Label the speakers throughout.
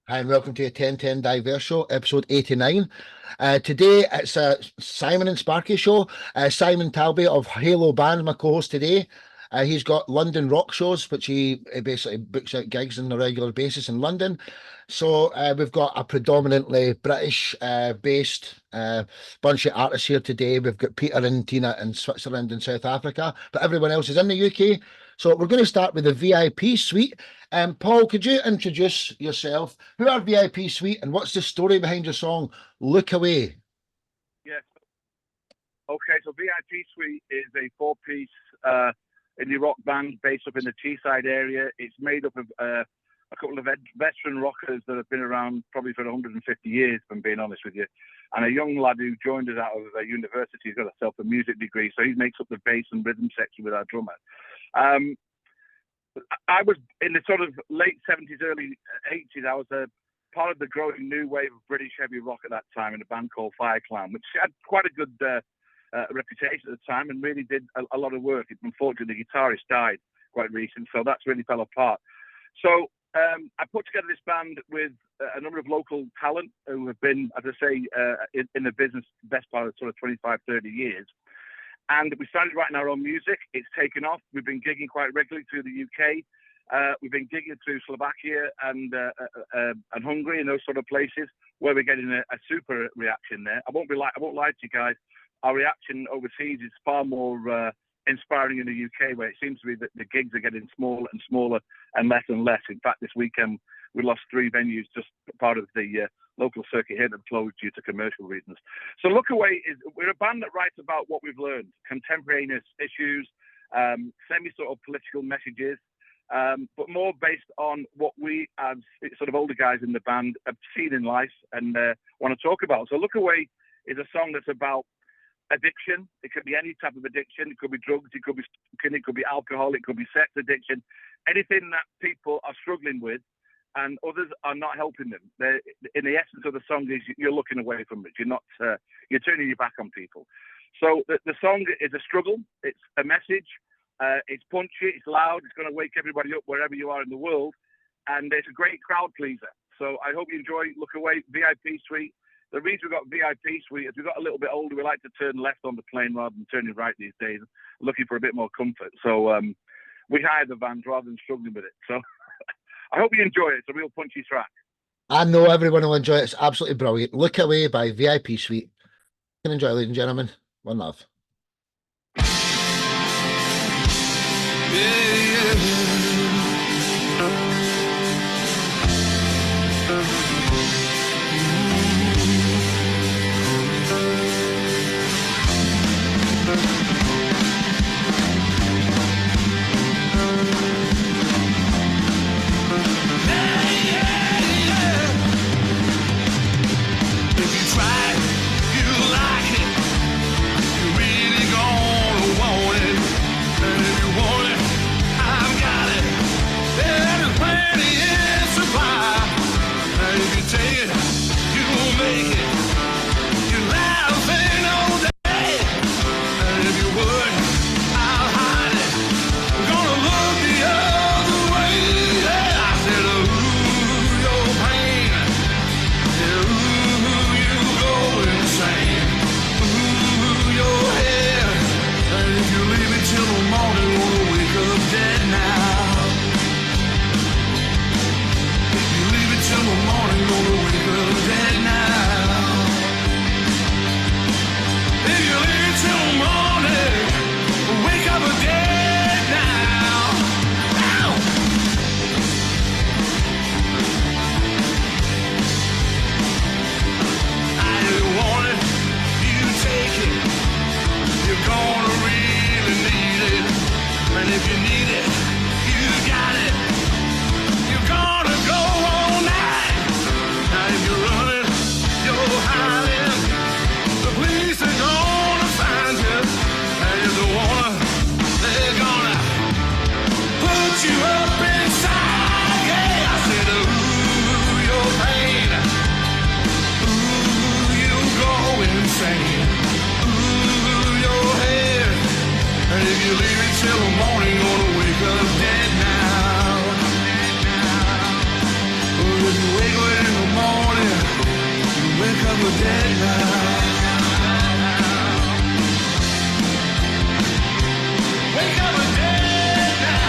Speaker 1: Hi, and welcome to the 10-10-Diverse Show, episode 89. Today, it's a Simon and Sparky show. Simon Talby of Halo Band, my co-host today. He's got London rock shows, which he basically books out gigs on a regular basis in London. So we've got a predominantly British based bunch of artists here today. We've got Peter and Tina in Switzerland and South Africa, but everyone else is in the UK. So we're going to start with the VIP suite. Paul, could you introduce yourself? Who are VIP Suite and what's the story behind your song Lookaway?
Speaker 2: Yes. Okay, so VIP Suite is a four-piece indie rock band based up in the Teesside area. It's made up of a couple of veteran rockers that have been around probably for 150 years, if I'm being honest with you, and a young lad who joined us out of university. He's got himself a music degree, so he makes up the bass and rhythm section with our drummer. I was in the sort of late 70s, early 80s. I was a part of the growing new wave of British heavy rock at that time in a band called Fireclan, which had quite a good reputation at the time and really did a lot of work. Unfortunately, the guitarist died quite recent, so that's really fell apart. So I put together this band with a number of local talent who have been, as I say, in the business best part of sort of 25, 30 years. And we started writing our own music. It's taken off. We've been gigging quite regularly through the UK. We've been gigging through Slovakia and Hungary and those sort of places where we're getting a super reaction there. I won't lie to you guys. Our reaction overseas is far more inspiring in the UK, where it seems to be that the gigs are getting smaller and smaller and less and less. In fact, this weekend we lost 3 venues, just part of the local circuit here that closed due to commercial reasons. So Lookaway we're a band that writes about what we've learned, contemporaneous issues, semi sort of political messages, but more based on what we as sort of older guys in the band have seen in life and want to talk about. So Lookaway is a song that's about addiction. It could be any type of addiction. It could be drugs, it could be smoking, it could be alcohol, it could be sex addiction, anything that people are struggling with and others are not helping them. In the essence of the song is you're looking away from it. You're turning your back on people. So the song is a struggle. It's a message. It's punchy. It's loud. It's going to wake everybody up wherever you are in the world. And it's a great crowd pleaser. So I hope you enjoy Lookaway, VIP Suite. The reason we've got VIP Suite is we've got a little bit older. We like to turn left on the plane rather than turning right these days, looking for a bit more comfort. So we hire the vans rather than struggling with it. So I hope you enjoy it. It's a real punchy track.
Speaker 1: I know everyone will enjoy it. It's absolutely brilliant. Lookaway by VIP Suite. You can enjoy, ladies and gentlemen. One love.
Speaker 3: up a dead now. Wake up a dead now.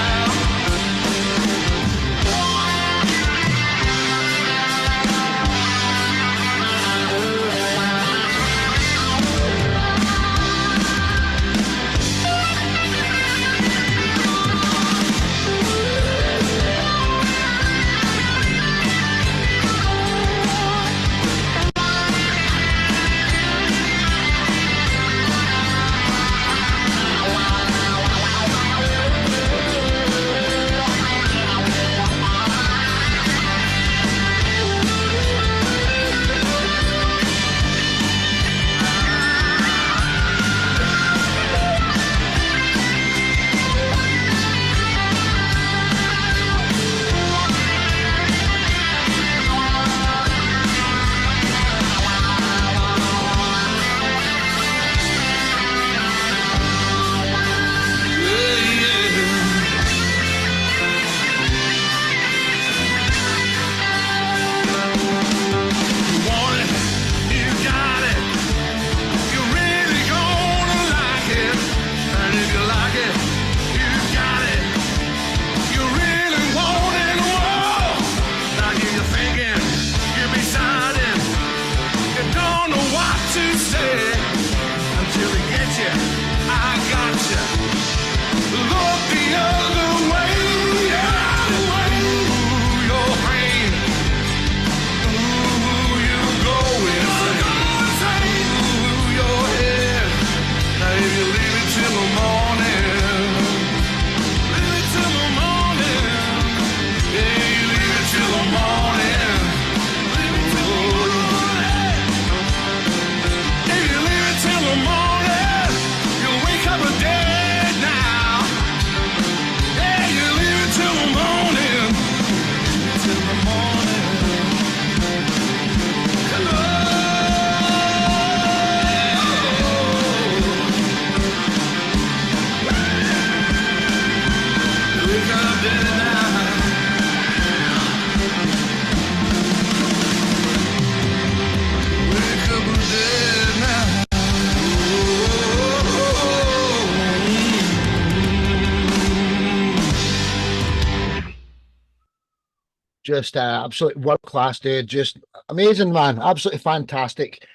Speaker 1: Just absolutely world class, dude. Just amazing, man. Absolutely fantastic.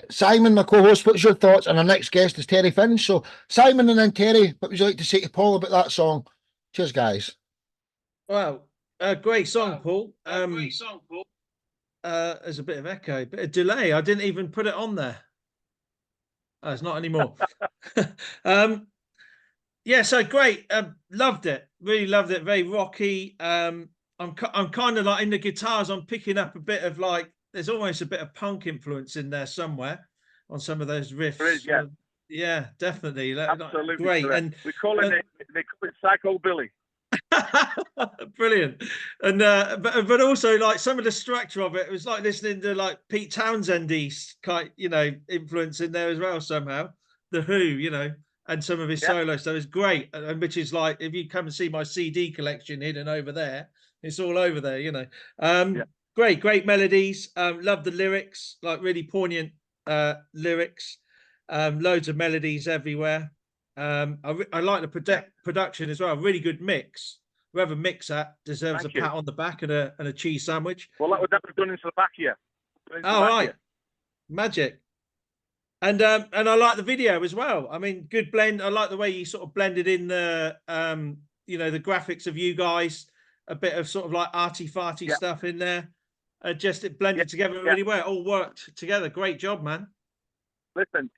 Speaker 1: Simon, my co-host, what's your thoughts? And our next guest is Terry Finch. So, Simon and then Terry, what would you like to say to Paul about that song? Cheers, guys.
Speaker 4: Wow, great song, Paul. Great song, Paul. There's a bit of echo, bit of delay. I didn't even put it on there. Oh, it's not anymore. Yeah, so great. Loved it. Really loved it. Very rocky. I'm kind of like in the guitars, I'm picking up a bit of like, there's almost a bit of punk influence in there somewhere on some of those riffs.
Speaker 2: There is, yeah.
Speaker 4: Yeah, definitely.
Speaker 2: Absolutely
Speaker 4: great.
Speaker 2: Correct. And we call it, they call it Psycho Billy.
Speaker 4: Brilliant. And but also like some of the structure of it was like listening to like Pete Townsend-y kind, influence in there as well somehow. The Who, and some of his solos. So it's great. And which is like, if you come and see my CD collection hidden over there, it's all over there, Great melodies. Love the lyrics, like really poignant lyrics. Loads of melodies everywhere. I like the production as well. Really good mix. Whoever mixed that deserves Thank a pat on the back and a cheese sandwich.
Speaker 2: Well, that was done in Slovakia.
Speaker 4: Right, magic. And I like the video as well. I mean, good blend. I like the way you sort of blended in the the graphics of you guys, a bit of sort of like arty-farty stuff in there. It blended together really well. It all worked together. Great job, man.
Speaker 2: Listen,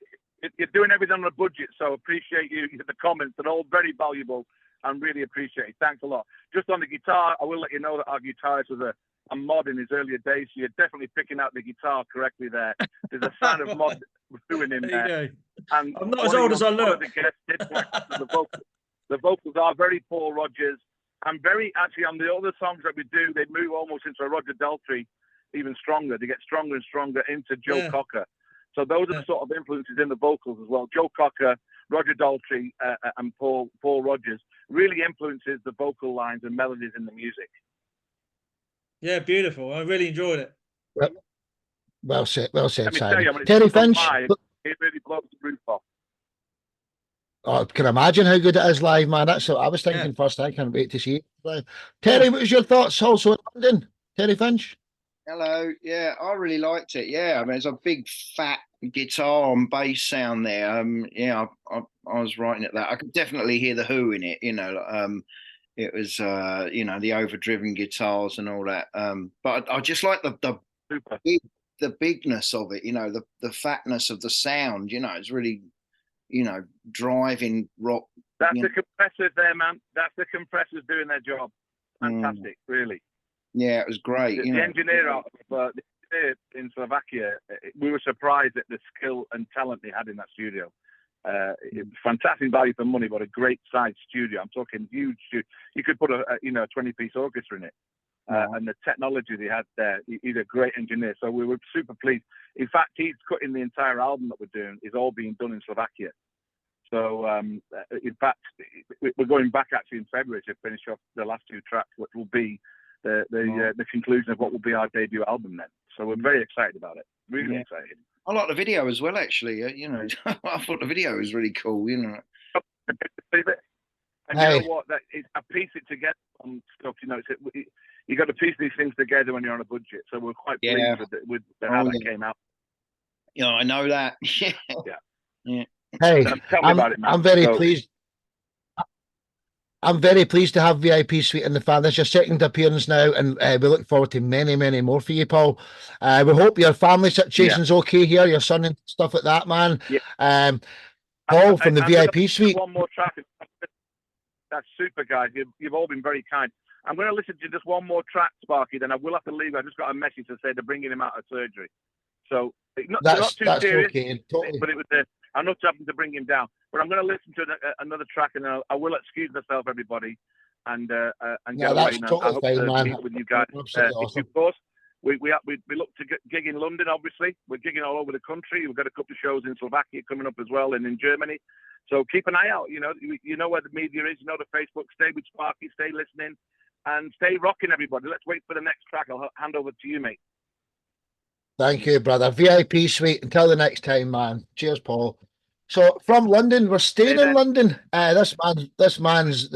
Speaker 2: you're doing everything on a budget, so appreciate you. The comments are all very valuable and really appreciate it. Thanks a lot. Just on the guitar, I will let you know that our guitarist was a mod in his earlier days, so you're definitely picking out the guitar correctly there. There's a sound of mod doing in there. And
Speaker 4: I'm not as old as I look.
Speaker 2: The vocals are very Paul Rodgers. And very, actually, on the other songs that we do, they move almost into a Roger Daltrey even stronger. They get stronger and stronger into Joe Cocker. So those are the sort of influences in the vocals as well. Joe Cocker, Roger Daltrey, and Paul Rodgers really influences the vocal lines and melodies in the music.
Speaker 4: Yeah, beautiful. I really enjoyed it.
Speaker 1: Yep. Well said,
Speaker 2: Let me tell you,
Speaker 1: Simon.
Speaker 2: when it's
Speaker 1: Terry
Speaker 2: on
Speaker 1: Finch.
Speaker 2: live, it really blows the roof off.
Speaker 1: Oh, I can imagine how good it is live, man. That's what I was thinking
Speaker 4: Yeah.
Speaker 1: first. I can't wait to see it live. Terry, what was your thoughts also in London? Terry Finch?
Speaker 5: Hello. Yeah, I really liked it. Yeah, I mean, there's a big fat guitar and bass sound there. Yeah, I was writing at that. I could definitely hear the Who in it. It was the overdriven guitars and all that. But I just like
Speaker 2: Super.
Speaker 5: the bigness of it. The fatness of the sound. It's really driving rock.
Speaker 2: That's the compressors there, man. That's the compressors doing their job. Fantastic, really.
Speaker 5: Yeah, it was great.
Speaker 2: The engineer in Slovakia, we were surprised at the skill and talent they had in that studio. Fantastic value for money, but a great size studio. I'm talking huge studio. You could put a 20-piece orchestra in it. And the technology they had there, he's a great engineer. So we were super pleased. In fact, he's cutting the entire album that we're doing is all being done in Slovakia. So in fact, we're going back actually in February to finish off the last two tracks, which will be the conclusion of what will be our debut album then. So we're very excited about it. Really excited.
Speaker 5: I like the video as well, actually. I thought the video was really cool.
Speaker 2: And you know what? I piece it together on stuff. You got to piece these things together when you're on a budget. So we're quite pleased with how that came out.
Speaker 5: Yeah, I know that.
Speaker 2: Yeah.
Speaker 1: Hey,
Speaker 2: Tell me about it, man.
Speaker 1: I'm very pleased. I'm very pleased to have VIP Suite in the fan. This is your second appearance now, and we look forward to many, many more for you, Paul. We hope your family situation's okay here, your son and stuff like that, man.
Speaker 2: Yeah.
Speaker 1: Paul from the VIP Suite.
Speaker 2: One more track. That's super, guys. You've all been very kind. I'm going to listen to just one more track, Sparky, then I will have to leave. I just got a message to say they're bringing him out of surgery. So not too serious,
Speaker 1: okay, totally.
Speaker 2: But it was I'm not having to bring him down. But I'm going to listen to another track, and I will excuse myself, everybody, and get away.
Speaker 1: Totally
Speaker 2: I hope
Speaker 1: fine,
Speaker 2: to
Speaker 1: man.
Speaker 2: meet with you guys.
Speaker 1: Awesome.
Speaker 2: Of course, we look to gig in London. Obviously, we're gigging all over the country. We've got a couple of shows in Slovakia coming up as well, and in Germany. So keep an eye out. You know where the media is. You know the Facebook. Stay with Sparky. Stay listening, and stay rocking, everybody. Let's wait for the next track. I'll hand over to you, mate.
Speaker 1: Thank you, brother. VIP Suite. Until the next time, man. Cheers, Paul. So from London, we're staying in London. This man's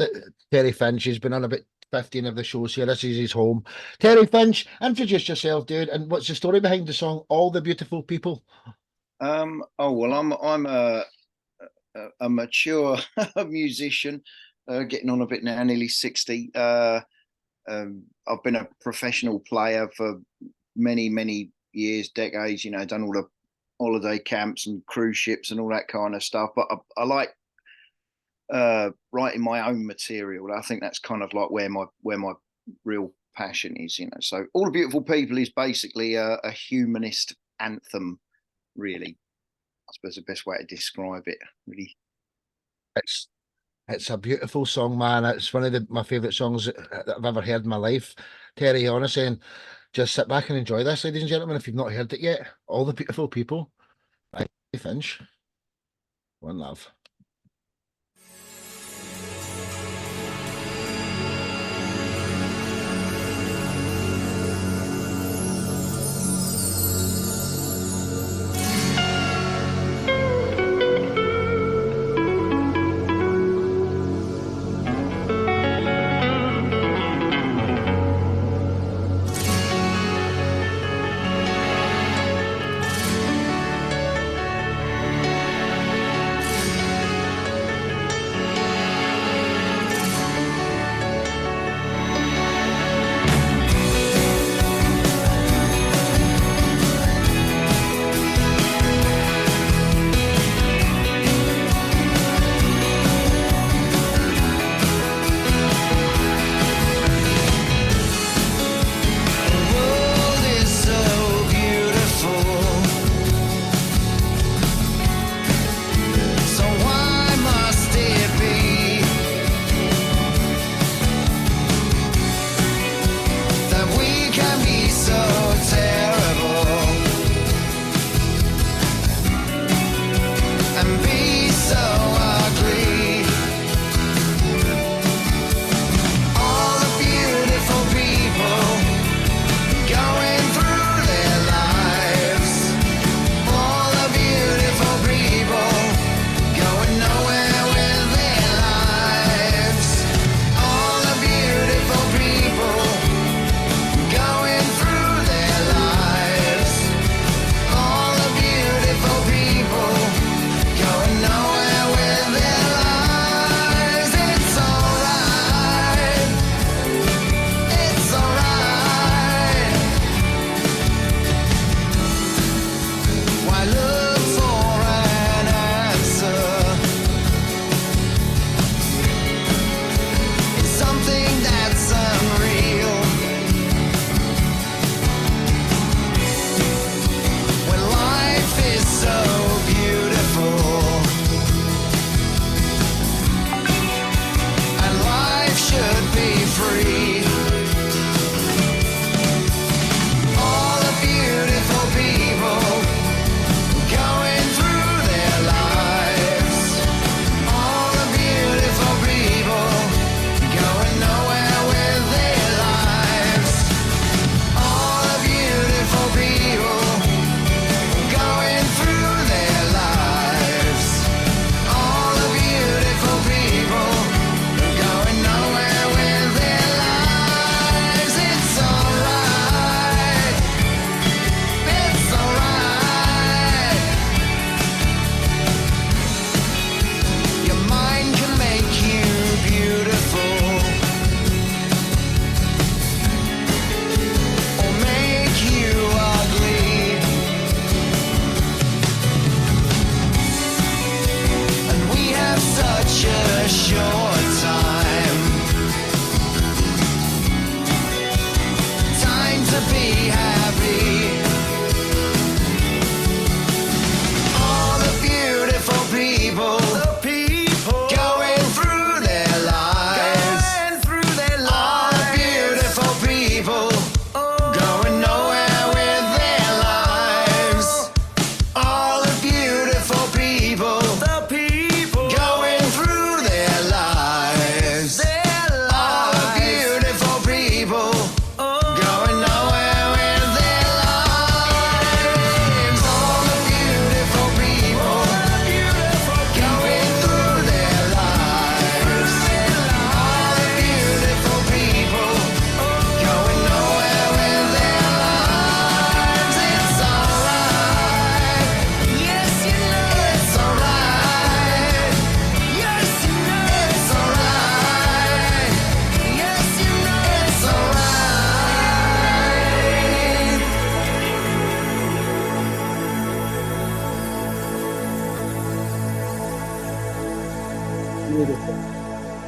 Speaker 1: Terry Finch. He's been on about 15 of the shows here. This is his home. Terry Finch, introduce yourself, dude. And what's the story behind the song "All the Beautiful People"?
Speaker 5: I'm a mature musician, getting on a bit now, nearly 60. I've been a professional player for many years, decades. Done all the holiday camps and cruise ships and all that kind of stuff. But I like writing my own material. I think that's kind of like where my real passion is. So All the Beautiful People is basically a humanist anthem, really. I suppose the best way to describe it, really.
Speaker 1: It's a beautiful song, man. It's one of my favourite songs that I've ever heard in my life, Terry, honestly. And just sit back and enjoy this, ladies and gentlemen, if you've not heard it yet. All the Beautiful People by Finch. One love.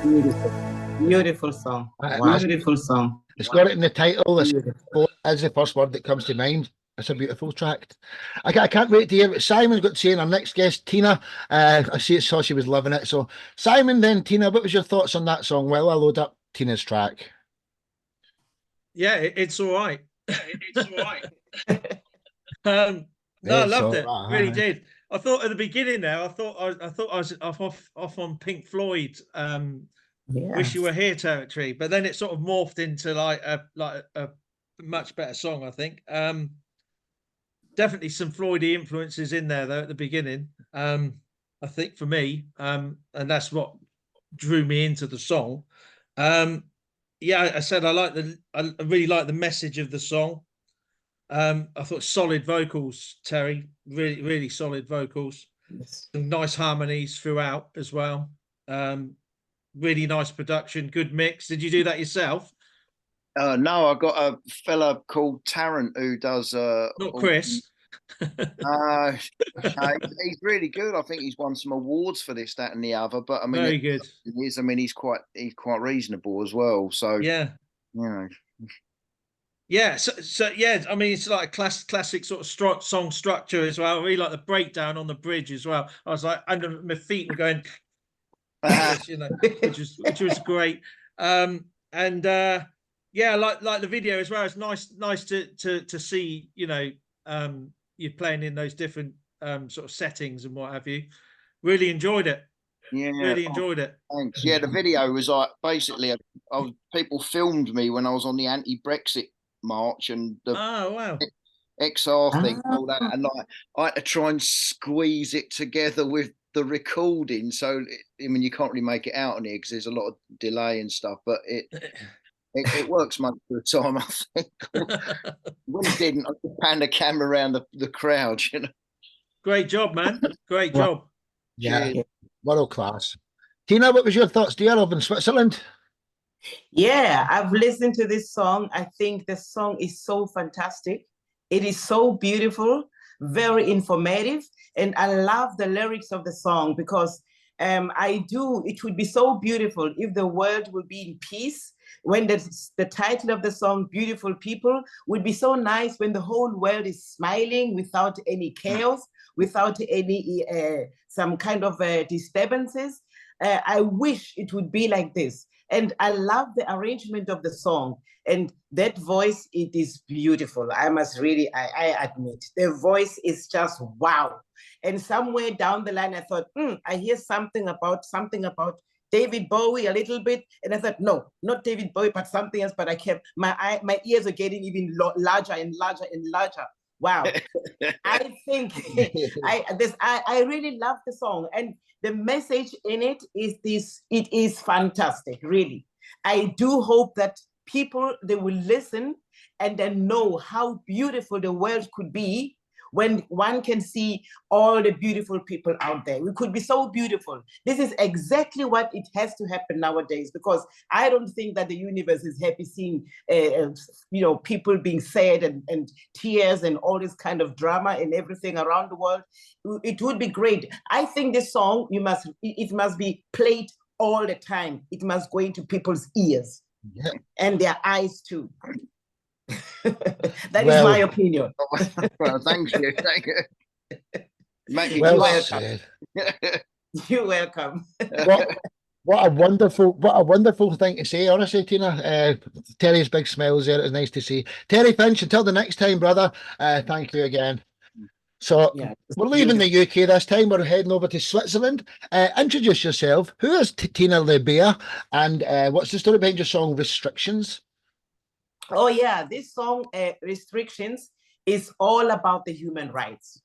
Speaker 6: Beautiful, beautiful song.
Speaker 1: Wow.
Speaker 6: Beautiful song.
Speaker 1: It's got it in the title. It's
Speaker 6: Beautiful.
Speaker 1: as the first word that comes to mind. It's a beautiful track. I can't wait to hear what Simon's got to say. And our next guest, Tina. I saw she was loving it. So, Simon, then Tina, what was your thoughts on that song? Well, I load up Tina's track.
Speaker 4: Yeah, it's all right. It's all right. No, I loved it. Really did. I thought at the beginning there, I thought I was off on Pink Floyd. Wish You Were Here territory, but then it sort of morphed into like a much better song, I think. Definitely some Floydy influences in there though at the beginning. I think for me, and that's what drew me into the song. Yeah, I said I really like the message of the song. I thought solid vocals, Terry. Really, really solid vocals.
Speaker 6: Yes.
Speaker 4: Some nice harmonies throughout as well. Really nice production, good mix. Did you do that yourself?
Speaker 5: No, I got a fella called Tarrant who does.
Speaker 4: Not Chris.
Speaker 5: He's really good. I think he's won some awards for this, that, and the other. But I mean,
Speaker 4: Very good.
Speaker 5: I mean, he's quite reasonable as well. So
Speaker 4: yeah,
Speaker 5: you know.
Speaker 4: Yeah, so yeah, I mean it's like a classic sort of song structure as well. I really like the breakdown on the bridge as well. I was like, under my feet were going, you know, which was great. Yeah, like the video as well. It's nice to see, you know, you're playing in those different sort of settings and what have you. Really enjoyed it.
Speaker 5: Yeah,
Speaker 4: really enjoyed it.
Speaker 5: Thanks. Yeah, the video was like basically, people filmed me when I was on the anti-Brexit march and the
Speaker 4: wow.
Speaker 5: XR thing, all that, and like I had to try and squeeze it together with the recording. So I mean, you can't really make it out on here because there's a lot of delay and stuff, but it works most of the time, I think. When it didn't, I just panned the camera around the crowd, you know.
Speaker 4: Great job, man. Great job.
Speaker 1: Yeah, world class. Tina, what was your thoughts? Do you love in Switzerland?
Speaker 6: Yeah, I've listened to this song. I think the song is so fantastic. It is so beautiful, very informative, and I love the lyrics of the song because it would be so beautiful if the world would be in peace. When the title of the song, Beautiful People, would be so nice when the whole world is smiling without any chaos, without any some kind of disturbances. I wish it would be like this. And I love the arrangement of the song. And that voice, it is beautiful. I must really, I admit, the voice is just wow. And somewhere down the line, I thought, I hear something about David Bowie a little bit. And I thought, no, not David Bowie, but something else. But I kept, my ears are getting even larger and larger and larger. Wow. I think I really love the song. And the message in it is fantastic, really. I do hope that people, they will listen and then know how beautiful the world could be when one can see all the beautiful people out there. We could be so beautiful. This is exactly what it has to happen nowadays, because I don't think that the universe is happy seeing people being sad and tears and all this kind of drama and everything around the world. It would be great. I think this song, it must be played all the time. It must go into people's ears and their eyes too. That is my opinion.
Speaker 5: Well, thank you. Thank you.
Speaker 1: Well
Speaker 5: welcome.
Speaker 6: You're welcome.
Speaker 1: What a wonderful thing to say, honestly, Tina. Terry's big smiles there. It was nice to see. Terry Finch, until the next time, brother. Thank you again. So we're leaving the UK this time. We're heading over to Switzerland. Introduce yourself. Who is Tina Lebea, and what's the story behind your song Restrictions?
Speaker 6: Oh yeah, this song, Restrictions, is all about the human rights.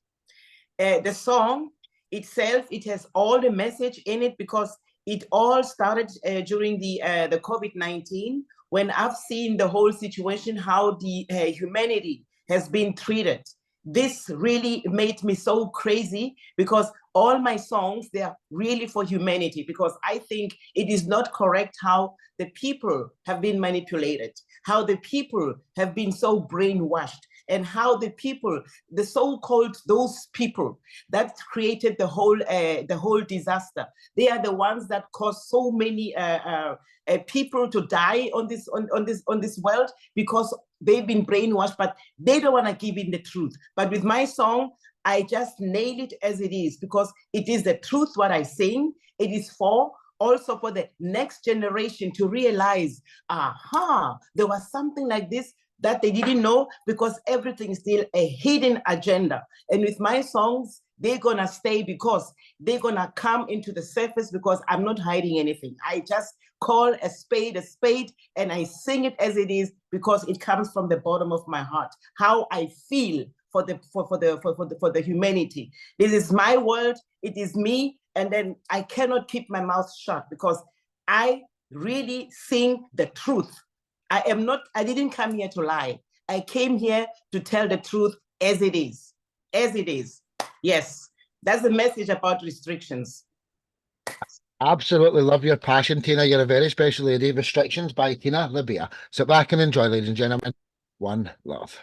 Speaker 6: The song itself, it has all the message in it because it all started during the COVID-19, when I've seen the whole situation, how the humanity has been treated. This really made me so crazy because all my songs, they are really for humanity, because I think it is not correct how the people have been manipulated, how the people have been so brainwashed. and how the people, the so-called those people that created the whole disaster, they are the ones that caused so many people to die on this world because they've been brainwashed, but they don't want to give in the truth. But with my song, I just nail it as it is because it is the truth what I sing. It is also for the next generation to realize, there was something like this that they didn't know because everything is still a hidden agenda. And with my songs, they're gonna stay because they're gonna come into the surface because I'm not hiding anything. I just call a spade, and I sing it as it is because it comes from the bottom of my heart, how I feel for the humanity. This is my world, it is me, and then I cannot keep my mouth shut because I really sing the truth. I didn't come here to lie. I came here to tell the truth as it is. As it is. Yes, that's the message about restrictions.
Speaker 1: Absolutely love your passion, Tina. You're a very special lady. Restrictions by Tina Lebea. Sit back and enjoy, ladies and gentlemen. One love.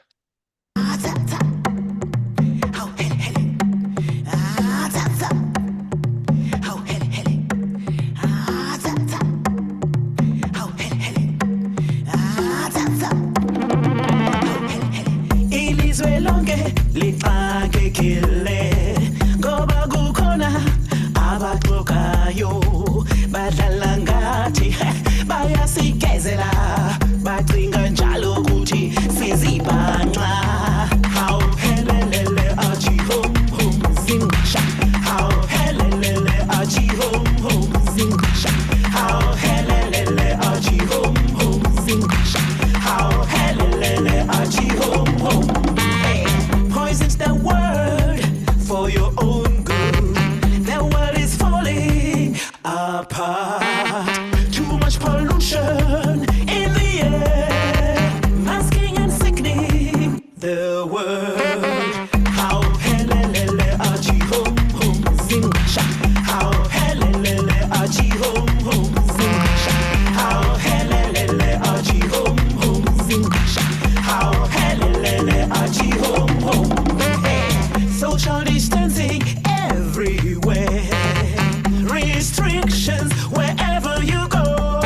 Speaker 3: Ilizwe lonke lixakekile ngoba kukhona abaxokayo badlala ngathi bayasigezela bacinga njalo ukuthi sizibhanqa hawuhelelele athi hom hom zingisha hawuhelelele athi hom hom zingisha hawuhelelele athi hom hom zingisha hawuhelelele athi hom hom. Poison's the word for your own good. The world is falling apart. Too much pollution in the air, masking and sickening the world. How helelele aji hom hom zingasha. How helelele aji hom hom zingasha. How helelele aji hom hom zingasha. How helelele aji hom hom. Social distancing everywhere. Restrictions wherever you go.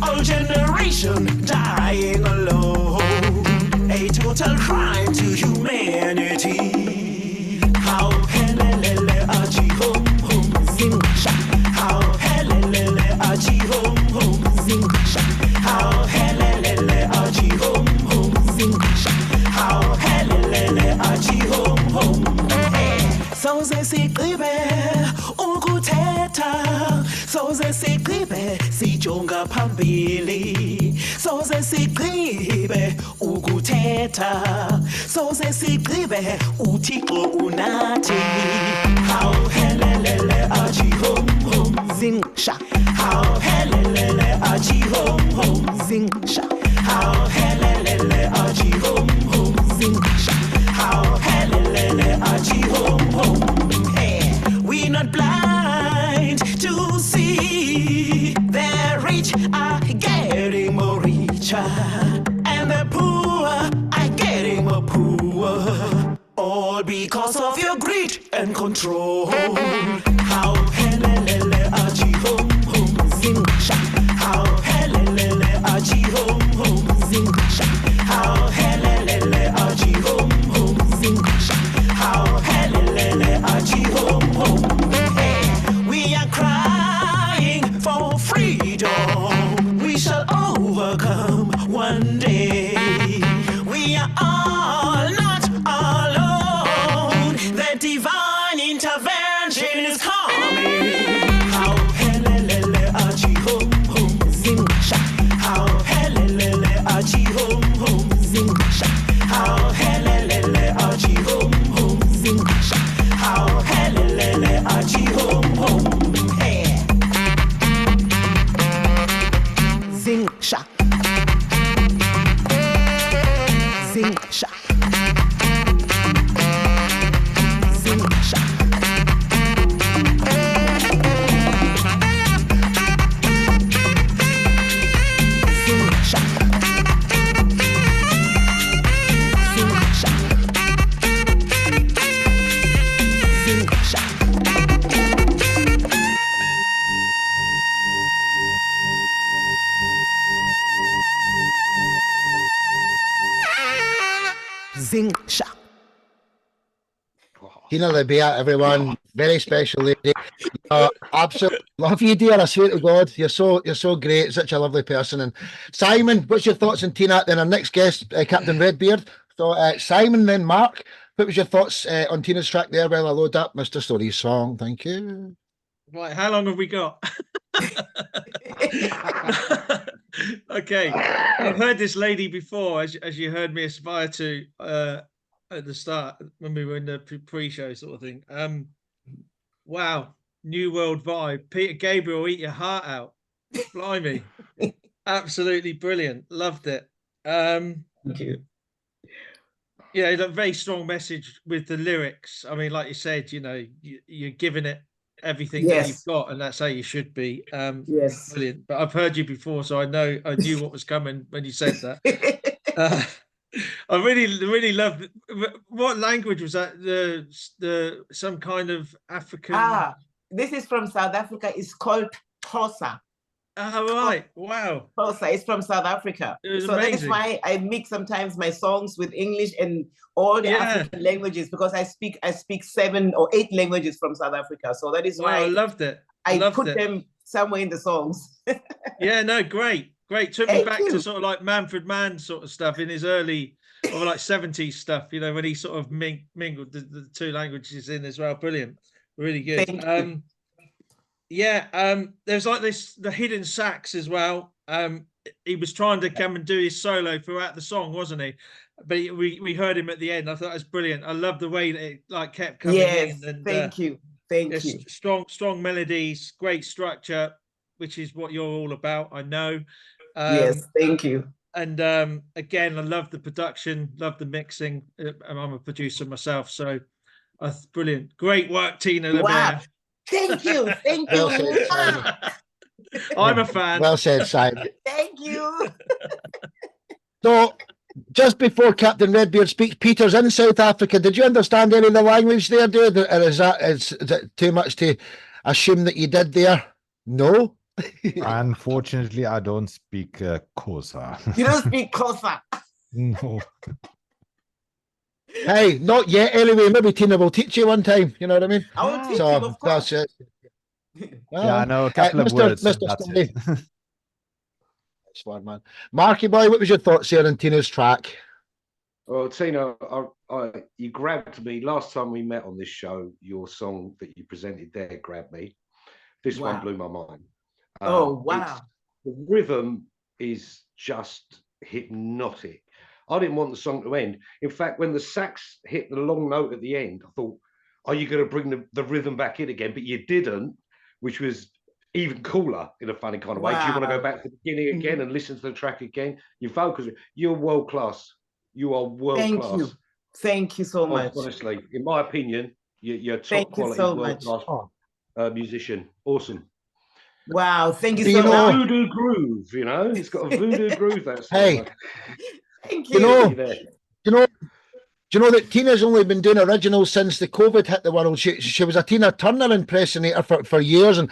Speaker 3: All generation dying alone. A total crime to humanity. How helelele aji hom hom zingasha. How helelele aji hom hom zingasha. How helelele aji hom hom zingasha. How helelele aji hom hom. Soze sigqibe ukuthetha, soze sigqibe sijonga phambili, soze sigqibe ukuthetha, soze sigqibe uThixo unathi. Hawuhelelele aji hom hom zingisha. Hawuhelelele aji hom hom zingisha. Hawuhelelele aji hom hom zingisha. Hawuhelelele aji hom hom. We're not blind to see the rich are getting more richer and the poor are getting more poor, all because of your greed and control. How helelele aji hom hom zingasha. How helelele aji hom hom zingasha. How helelele aji hom hom zingasha. How helelele aji hom hom. We are crying for freedom. We shall overcome one day. We are all not alone. The divine intervention is coming. How helelele aji hom hom zingasha. How helelele aji hom hom zingasha. How helelele aji hom hom zingasha. How helelele aji hom hom. Zingasha. Zingasha. Zingasha. Zingasha. Zing sha.
Speaker 1: Tina Lebea, everyone, very special lady. Absolutely love you, dear. I swear to God, you're so great, such a lovely person. And Simon, what's your thoughts on Tina? Then our next guest, Captain Redbeard. So Simon, then Mark, what was your thoughts on Tina's track there? While I load up Mr. Storey's song, thank you.
Speaker 4: Right, how long have we got? Okay, I've heard this lady before, as you heard me aspire to at the start when we were in the pre-show sort of thing. Wow, new world vibe. Peter Gabriel, eat your heart out. Blimey, absolutely brilliant. Loved it.
Speaker 6: Thank you.
Speaker 4: Yeah, a very strong message with the lyrics. I mean, like you said, you're giving it everything that you've got, and that's how you should be.
Speaker 6: Yes.
Speaker 4: Brilliant. But I've heard you before, so I knew what was coming when you said that. I really loved it. What language was that? The some kind of African.
Speaker 6: This is from South Africa. It's called Xhosa.
Speaker 4: Oh, right. Wow.
Speaker 6: Xhosa. It's from South Africa.
Speaker 4: It was
Speaker 6: so
Speaker 4: amazing.
Speaker 6: that is why I mix sometimes my songs with English and all the African languages, because I speak 7 or 8 languages from South Africa. So that is why
Speaker 4: I loved it.
Speaker 6: I put them somewhere in the songs.
Speaker 4: Yeah, no, great. Took me back to sort of like Manfred Mann sort of stuff in his early or like 70s stuff, when he sort of mingled the two languages in as well. Brilliant. Really good. There's like the hidden sax as well. He was trying to come and do his solo throughout the song, wasn't he? But we heard him at the end. I thought it was brilliant. I love the way that it like kept coming in. And,
Speaker 6: thank you.
Speaker 4: Strong melodies, great structure, which is what you're all about, I know.
Speaker 6: Yes, thank you.
Speaker 4: And again, I love the production, love the mixing. I'm a producer myself, so brilliant. Great work, Tina Lebea.
Speaker 6: Wow. Thank you.
Speaker 1: Well said, Simon.
Speaker 4: I'm a fan.
Speaker 1: Well said, Simon.
Speaker 6: Thank you.
Speaker 1: So, just before Captain Redbeard speaks, Peter's in South Africa. Did you understand any of the language there, dude? Or is it too much to assume that you did there? No?
Speaker 7: Unfortunately, I don't speak Xhosa.
Speaker 6: You don't speak Xhosa?
Speaker 7: No.
Speaker 1: Hey, not yet anyway. Maybe Tina will teach you one time. You know what I mean?
Speaker 6: I will teach you, of course.
Speaker 1: That's it.
Speaker 7: Yeah, I know a couple of words.
Speaker 1: Mr.
Speaker 7: That's
Speaker 1: Storey.
Speaker 7: it.
Speaker 1: That's one, man. Marky boy, what was your thoughts here on Tina's track?
Speaker 8: Well, Tina, you grabbed me last time we met on this show. Your song that you presented there grabbed me. This one blew my mind.
Speaker 6: Wow.
Speaker 8: The rhythm is just hypnotic. I didn't want the song to end. In fact, when the sax hit the long note at the end, I thought, are you going to bring the rhythm back in again? But you didn't, which was even cooler in a funny kind of way. Do you want to go back to the beginning again and listen to the track again? You focus. You're world class. You are world class.
Speaker 6: Thank you so much.
Speaker 8: Honestly, in my opinion, you're top quality, world class musician. Awesome.
Speaker 6: Wow, thank you so much.
Speaker 8: Voodoo groove, it's got a voodoo groove. That's
Speaker 1: hey,
Speaker 6: thank you.
Speaker 1: Do you know that Tina's only been doing originals since the COVID hit the world? She was a Tina Turner impersonator for years, and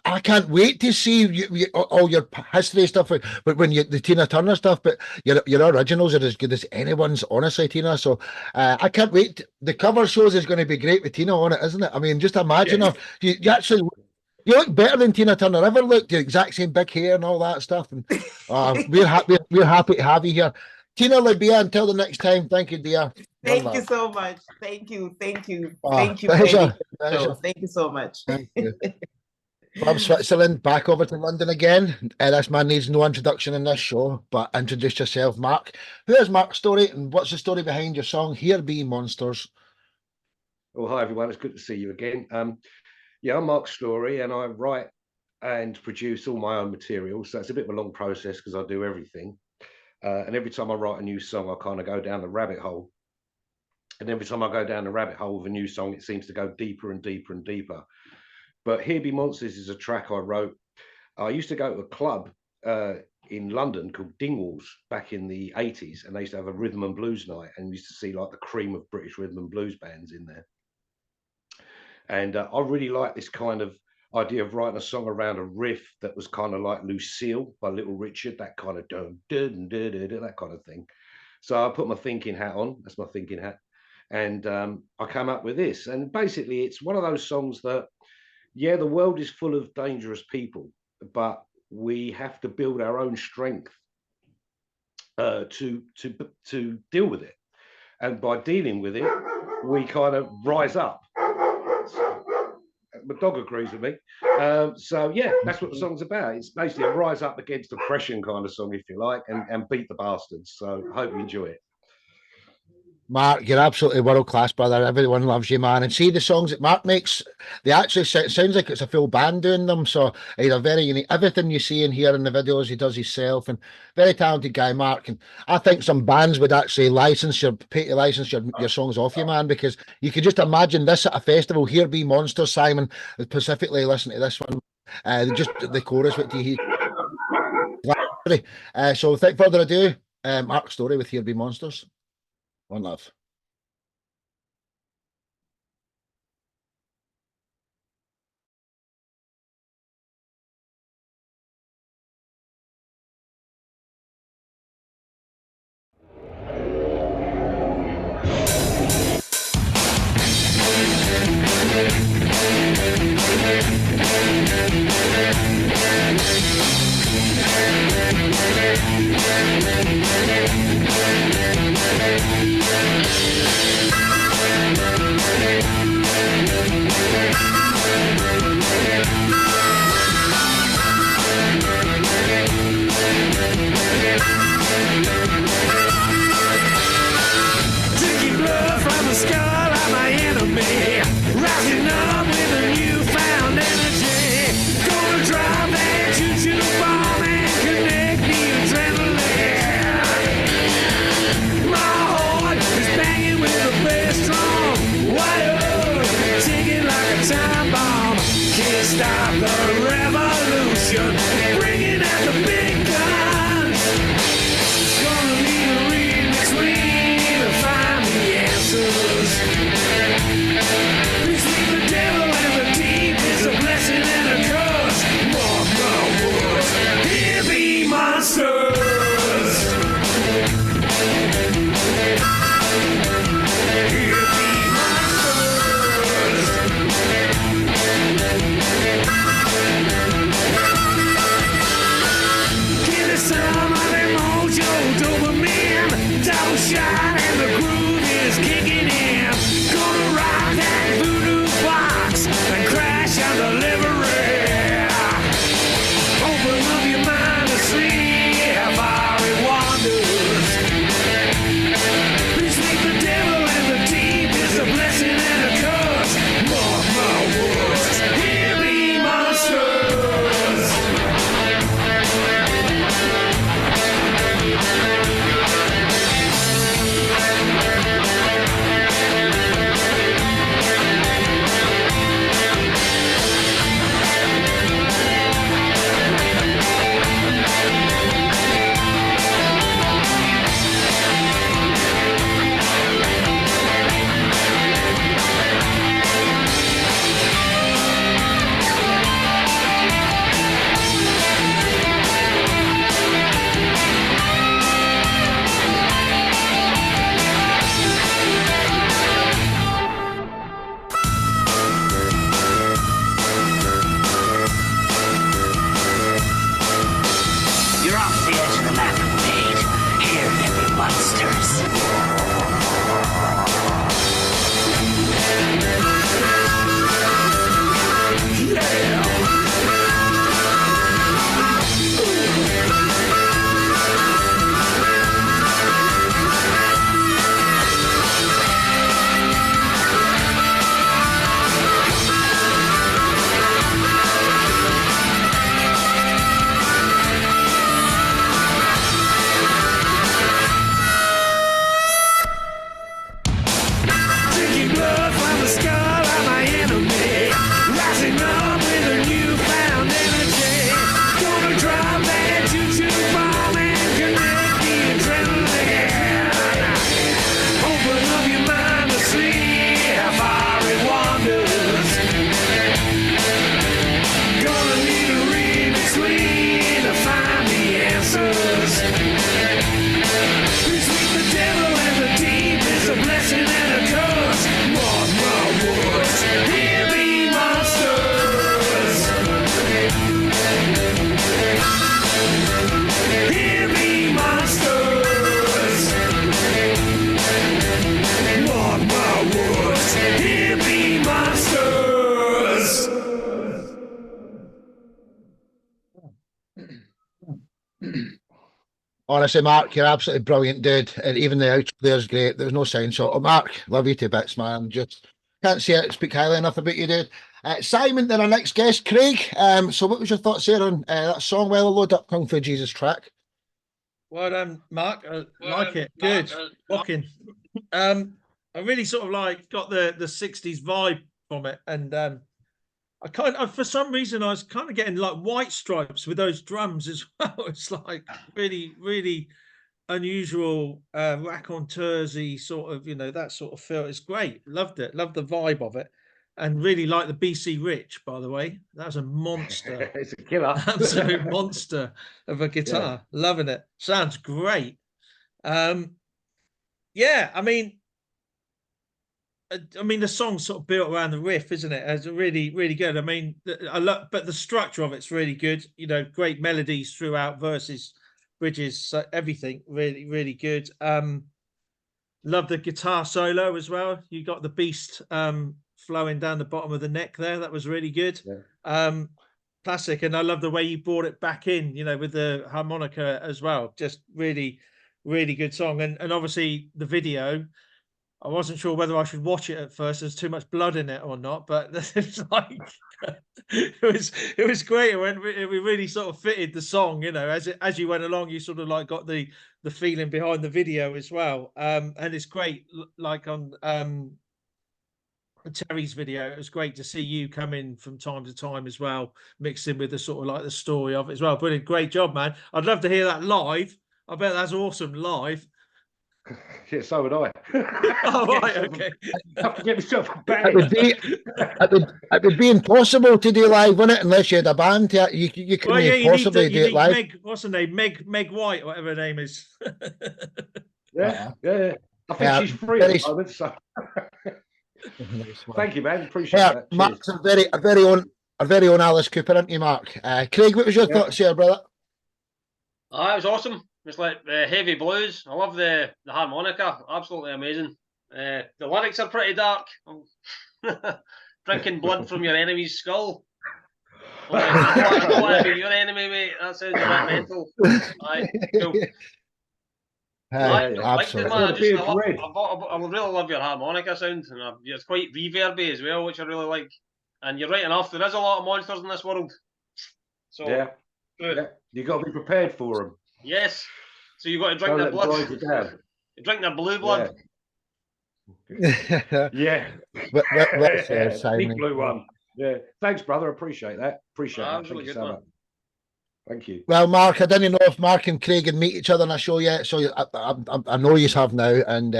Speaker 1: I can't wait to see all your history stuff. But when the Tina Turner stuff, but your originals are as good as anyone's, honestly, Tina. So I can't wait. The cover shows is going to be great with Tina on it, isn't it? I mean, just imagine her. You actually. You look better than Tina Turner ever looked. The exact same big hair and all that stuff. And we're happy to have you here. Tina Lebea, until the next time, thank you, dear.
Speaker 6: Thank you so much. Thank you.
Speaker 1: Thank you.
Speaker 6: Pleasure. Thank you so much.
Speaker 1: Thank you. From Switzerland, back over to London again. This man needs no introduction in this show, but introduce yourself, Mark. Who is Mark Storey, and what's the story behind your song, Here Be Monsters?
Speaker 8: Well, hi, everyone. It's good to see you again. I'm Mark Storey, and I write and produce all my own material. So it's a bit of a long process because I do everything. And every time I write a new song, I kind of go down the rabbit hole. And every time I go down the rabbit hole with a new song, it seems to go deeper and deeper and deeper. But Here Be Monsters is a track I wrote. I used to go to a club in London called Dingwalls back in the 80s. And they used to have a rhythm and blues night. And used to see like the cream of British rhythm and blues bands in there. And I really like this kind of idea of writing a song around a riff that was kind of like Lucille by Little Richard, that kind of that kind of thing. So I put my thinking hat on. That's my thinking hat. And I came up with this. And basically, it's one of those songs that, yeah, the world is full of dangerous people, but we have to build our own strength to deal with it. And by dealing with it, we kind of rise up. My dog agrees with me. So yeah, that's what the song's about. It's basically a rise up against oppression kind of song, if you like, and beat the bastards. So I hope you enjoy it.
Speaker 1: Mark, you're absolutely world class, brother. Everyone loves you, man. And see the songs that Mark makes, they actually sounds like it's a full band doing them. So he's a very unique. Everything you see and hear in the videos, he does himself, and very talented guy, Mark. And I think some bands would actually pay to license your songs off you, man, because you could just imagine this at a festival. Here be monsters, Simon. Specifically, listen to this one. Just the chorus. What do you hear? So without further ado, Mark Storey with Here Be Monsters. One love.
Speaker 3: Drinking blood from the skull of my enemy, rising up with a newfound energy. Gonna drive that choo-choo bomb and connect the adrenaline. My heart is banging with a bass drum, wired, ticking like a time bomb. Can't stop the revolution, bringing out the big guns. Gonna need a remix, we need to find the answers. Between the devil and the deep is a blessing and a curse. Mark my words, here be monsters. Here be monsters. Give me some of them mojo dopamine, double shot and the groove is kicking in. Gonna rock that voodoo box and crash on the livery. Open up your mind to see how far it wanders. Between the devil and the deep is a blessing and a curse. Mark my words, here be monsters. You're off the edge of the map, mate. Here be monsters.
Speaker 1: Honestly, Mark, you're absolutely brilliant, dude. And even the outro there's great. There's no sound. So, Mark, love you to bits, man. Just can't say it, speak highly enough about you, dude. Simon, then our next guest, Craig. So, what was your thoughts there on that song? Well, I'll load up Kung Fu Jesus track.
Speaker 4: Well done, Mark. I like it. Good. Rocking. I really sort of like got the 60s vibe from it. And I kind of, for some reason, I was kind of getting like White Stripes with those drums as well. It's like really, really unusual raconteursy sort of, that sort of feel. It's great. Loved it. Loved the vibe of it. And really like the BC Rich, by the way. That was a monster.
Speaker 8: It's a killer.
Speaker 4: Absolute monster of a guitar. Yeah. Loving it. Sounds great. Yeah, I mean, the song's sort of built around the riff, isn't it? It's really, really good. I mean, but the structure of it's really good. Great melodies throughout, verses, bridges, so everything really, really good. Love the guitar solo as well. You got the beast flowing down the bottom of the neck there. That was really good. Yeah. Classic. And I love the way you brought it back in, with the harmonica as well. Just really, really good song. And obviously the video, I wasn't sure whether I should watch it at first. There's too much blood in it or not, but it's like it was great. We really sort of fitted the song, as you went along, you sort of like got the feeling behind the video as well. And it's great, like on Terry's video, it was great to see you come in from time to time as well, mixed in with the sort of like the story of it as well. Brilliant, great job, man. I'd love to hear that live. I bet that's awesome live.
Speaker 8: Yeah, so would I.
Speaker 4: Oh, right, okay.
Speaker 8: I have to get myself a band.
Speaker 1: It would be impossible to do live, wouldn't it? Unless you had a band. You couldn't possibly do it live.
Speaker 4: What's her name? Meg White, whatever her name is.
Speaker 8: Yeah. I think she's free at the moment, so. Thank you, man. Appreciate that.
Speaker 1: Mark's a very own Alice Cooper, aren't you, Mark? Craig, what was your thoughts here, brother?
Speaker 9: It was awesome. It's like heavy blues. I love the harmonica. Absolutely amazing. The lyrics are pretty dark. Drinking blood from your enemy's skull. I don't want to be your enemy, mate. That sounds a bit mental. Cool.
Speaker 1: Absolutely.
Speaker 9: I really love your harmonica sound, and it's quite reverby as well, which I really like. And you're right enough, there is a lot of monsters in this world. So
Speaker 8: yeah. You got to be prepared for them.
Speaker 9: Yes. So you got to drink their blood. You drink their blue blood.
Speaker 8: Yeah.
Speaker 1: Simon.
Speaker 8: Blue one. Yeah. Thanks, brother. Appreciate that. Appreciate it.
Speaker 9: Thank you so much.
Speaker 8: Thank you.
Speaker 1: Well, Mark, I didn't know if Mark and Craig had meet each other on a show yet, so I know you have now. And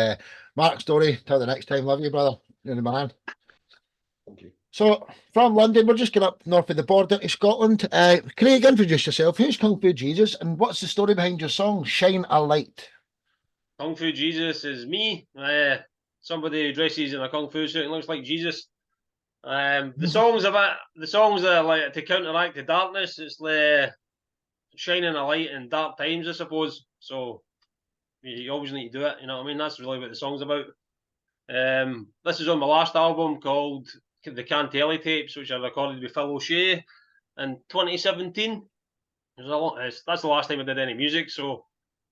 Speaker 1: Mark, Storey, till the next time. Love you, brother. You're the man.
Speaker 8: Thank you.
Speaker 1: So, from London, we're just going up north of the border to Scotland. Craig, introduce yourself. Who's Kung Fu Jesus, and what's the story behind your song, Shine a Light?
Speaker 9: Kung Fu Jesus is me. Somebody who dresses in a Kung Fu suit and looks like Jesus. The songs are like to counteract the darkness. It's the shining a light in dark times, I suppose. So you always need to do it. You know what I mean? That's really what the song's about. This is on my last album called The Cantelli Tapes, which I recorded with Phil O'Shea in 2017. That's the last time I did any music, so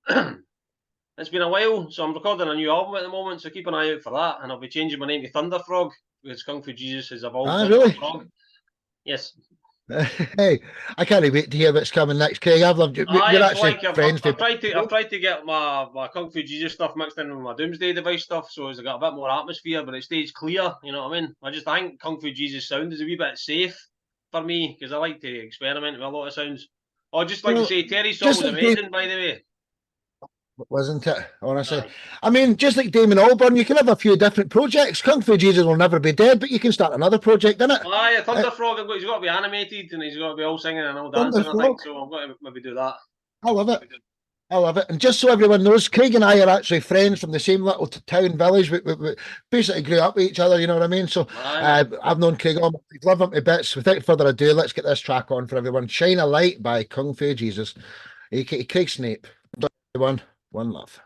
Speaker 9: it's been a while. So I'm recording a new album at the moment, so keep an eye out for that. And I'll be changing my name to Thunder Frog, because Kung Fu Jesus has evolved.
Speaker 1: Really?
Speaker 9: Frog. Yes.
Speaker 1: Hey, I can't wait to hear what's coming next, Craig. I've loved you. You're actually friends.
Speaker 9: I've tried to get my Kung Fu Jesus stuff mixed in with my Doomsday Device stuff, so it's got a bit more atmosphere, but it stays clear. You know what I mean? I think Kung Fu Jesus sound is a wee bit safe for me, because I like to experiment with a lot of sounds. I'd just like to say Terry's song was amazing, by the way.
Speaker 1: Wasn't it? Honestly, I mean, just like Damon Albarn, you can have a few different projects. Kung Fu Jesus will never be dead, but you can start another project, innit?
Speaker 9: Aye, Thunder Frog, he's got to be animated and he's got to be all singing and all dancing, I think, so I'm going to maybe do that.
Speaker 1: I love it. I love it. And just so everyone knows, Craig and I are actually friends from the same little town village. We basically grew up with each other, you know what I mean? So I've known Craig all my life, love him to bits. Without further ado, let's get this track on for everyone. Shine a Light by Kung Fu Jesus, aka Craig Snape. One love.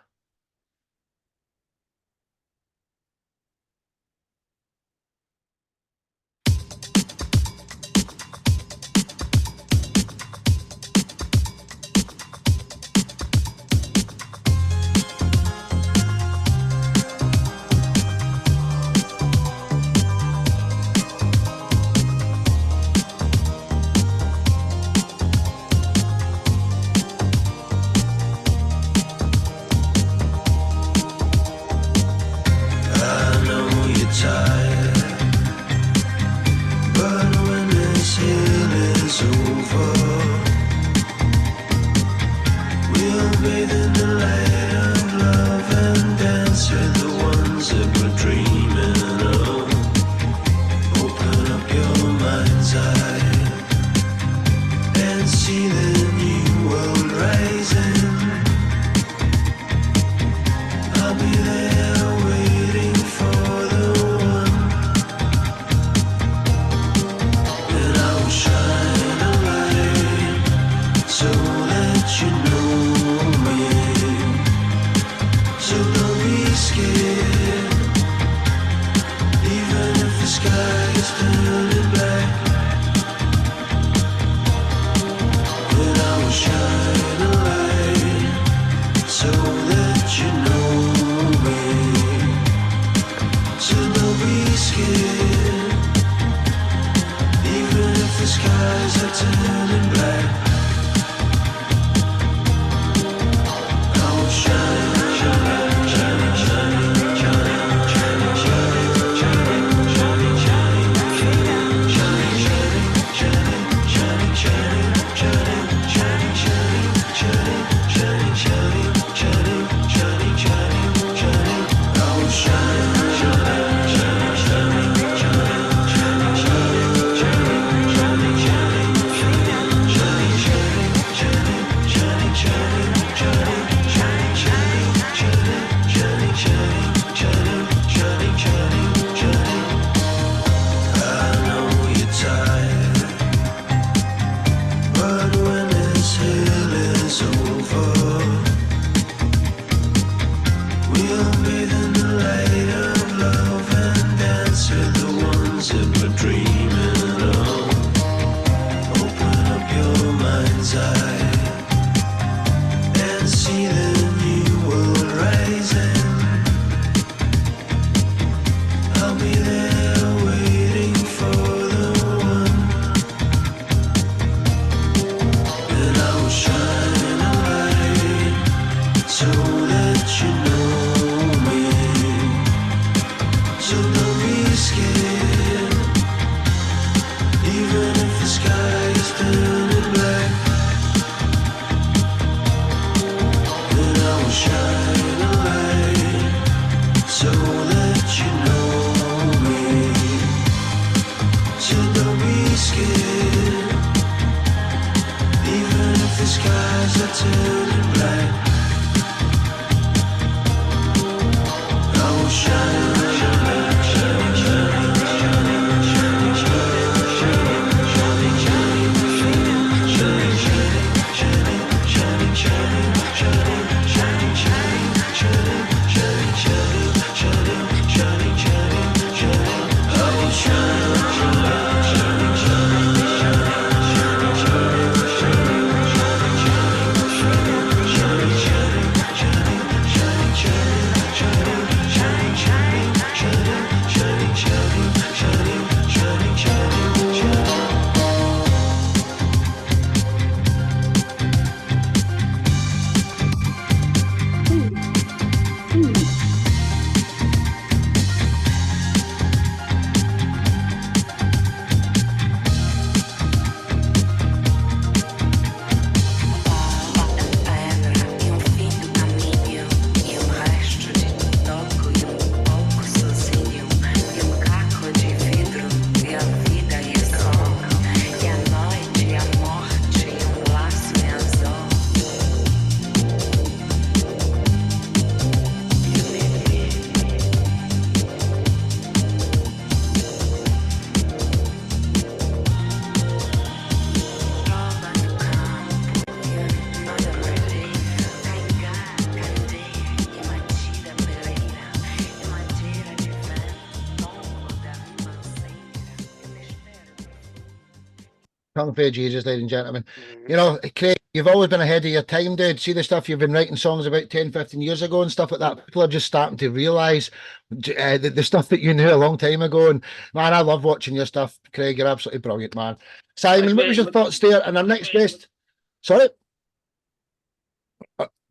Speaker 3: I'll be there waiting for the one, and I will shine a light so that you know me. So don't be scared, even if the sky is turning black. And I will shine a light so that you know me. So don't be scared, even if the skies are turning black. I will shine, shine, shine, shine, shine, shine, shine, shine, shine, shine, shine,
Speaker 1: Kung Fu Jesus, ladies and gentlemen. You know, Craig, you've always been ahead of your time, dude. See the stuff you've been writing songs about 10, 15 years ago and stuff like that. People are just starting to realise the stuff that you knew a long time ago. And man, I love watching your stuff, Craig. You're absolutely brilliant, man. Simon, what was your thoughts there? And our next guest, sorry?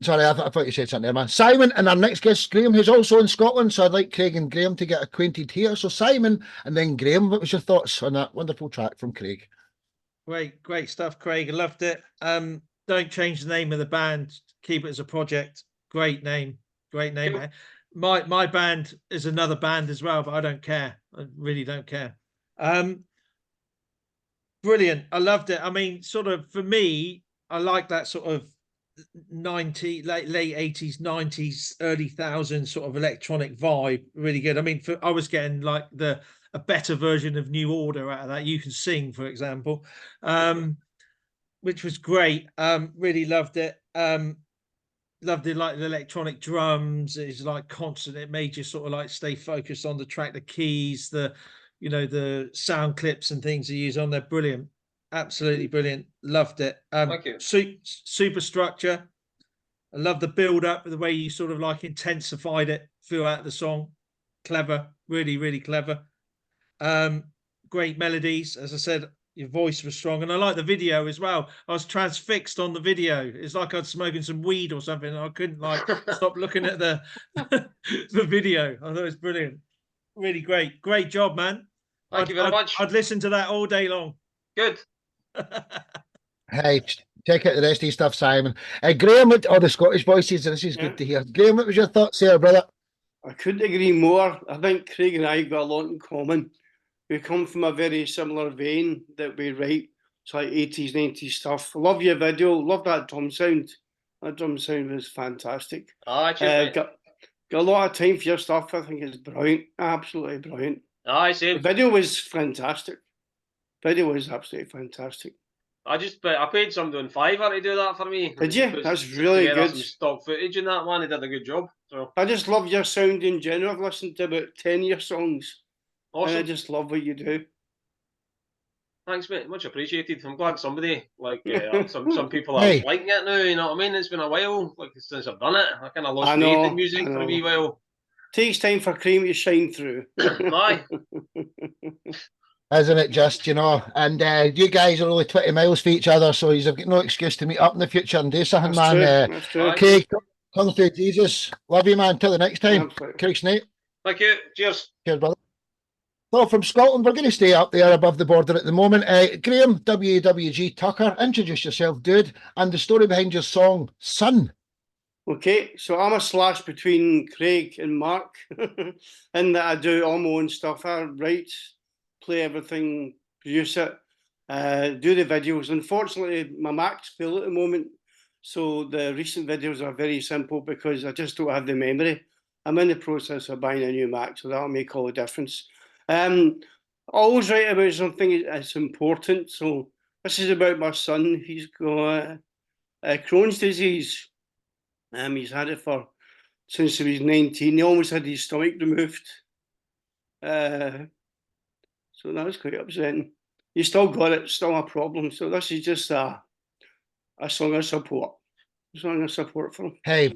Speaker 1: Sorry, I thought you said something there, man. Simon and our next guest, Graham, who's also in Scotland. So I'd like Craig and Graham to get acquainted here. So Simon and then Graham, what was your thoughts on that wonderful track from Craig?
Speaker 4: Great stuff, Craig. I loved it. Don't change the name of the band. Keep it as a project. Great name. My band is another band as well, but I don't care. I really don't care. Brilliant. I loved it. I mean, sort of for me, I like that sort of late 80s, 90s, early thousands sort of electronic vibe. Really good. I mean, I was getting like a better version of New Order out of that. You Can Sing, for example, which was great. Really loved it. Loved it, like the electronic drums. It's like constant. It made you sort of like stay focused on the track, the keys, the sound clips and things they use on there. Brilliant. Absolutely brilliant. Loved it.
Speaker 9: Thank you.
Speaker 4: Super structure. I love the build up, the way you sort of like intensified it throughout the song. Clever, really, really clever. Great melodies. As I said, your voice was strong, and I like the video as well. I was transfixed on the video. It's like I'd smoking some weed or something, and I couldn't like stop looking at the the video. I thought it was brilliant. Really great job, man.
Speaker 9: Thank you very much.
Speaker 4: I'd listen to that all day long.
Speaker 9: Good.
Speaker 1: Hey, check out the rest of your stuff, Simon. Graham, the Scottish voices, this is good to hear. Graham, what was your thoughts there, brother?
Speaker 10: I couldn't agree more. I think Craig and I got a lot in common. We come from a very similar vein that we write. It's like 80s, 90s stuff. Love your video. Love that drum sound. That drum sound was fantastic.
Speaker 9: Got
Speaker 10: a lot of time for your stuff. I think it's brilliant. Absolutely brilliant.
Speaker 9: Same.
Speaker 10: The video was fantastic. Video was absolutely fantastic.
Speaker 9: I paid someone $5 to do that for me.
Speaker 10: Did you? That's really good.
Speaker 9: Some stock footage in that one. He did a good job. So
Speaker 10: I just love your sound in general. I've listened to about 10 of your songs.
Speaker 9: Awesome.
Speaker 10: And I just love what you do.
Speaker 9: Thanks, mate. Much appreciated. I'm glad somebody some people are liking it now. You know what I mean? It's been a while since I've done it. I kind of lost faith in music for a wee while.
Speaker 10: Takes time for cream to shine through.
Speaker 9: Aye.
Speaker 1: Isn't it just, and you guys are only 20 miles from each other, so you've got no excuse to meet up in the future and do something,
Speaker 10: That's true.
Speaker 1: Craig, come through Jesus. Love you, man. Till the next time.
Speaker 10: Absolutely.
Speaker 1: Craig Snake.
Speaker 9: Thank you. Cheers.
Speaker 1: Cheers, brother. Well, from Scotland, we're going to stay up there above the border at the moment. Graham, WWG Tucker, introduce yourself, dude, and the story behind your song, Sun.
Speaker 10: Okay, so I'm a slash between Craig and Mark in that I do all my own stuff. I write, play everything, produce it, do the videos. Unfortunately, my Mac's full at the moment, so the recent videos are very simple because I just don't have the memory. I'm in the process of buying a new Mac, so that'll make all the difference. I always write about something that's important. So this is about my son. He's got Crohn's disease. He's had it since he was 19. He almost had his stomach removed. So that was quite upsetting. He still got it, still a problem. So this is just a song of support. A song of support for him.
Speaker 1: Hey,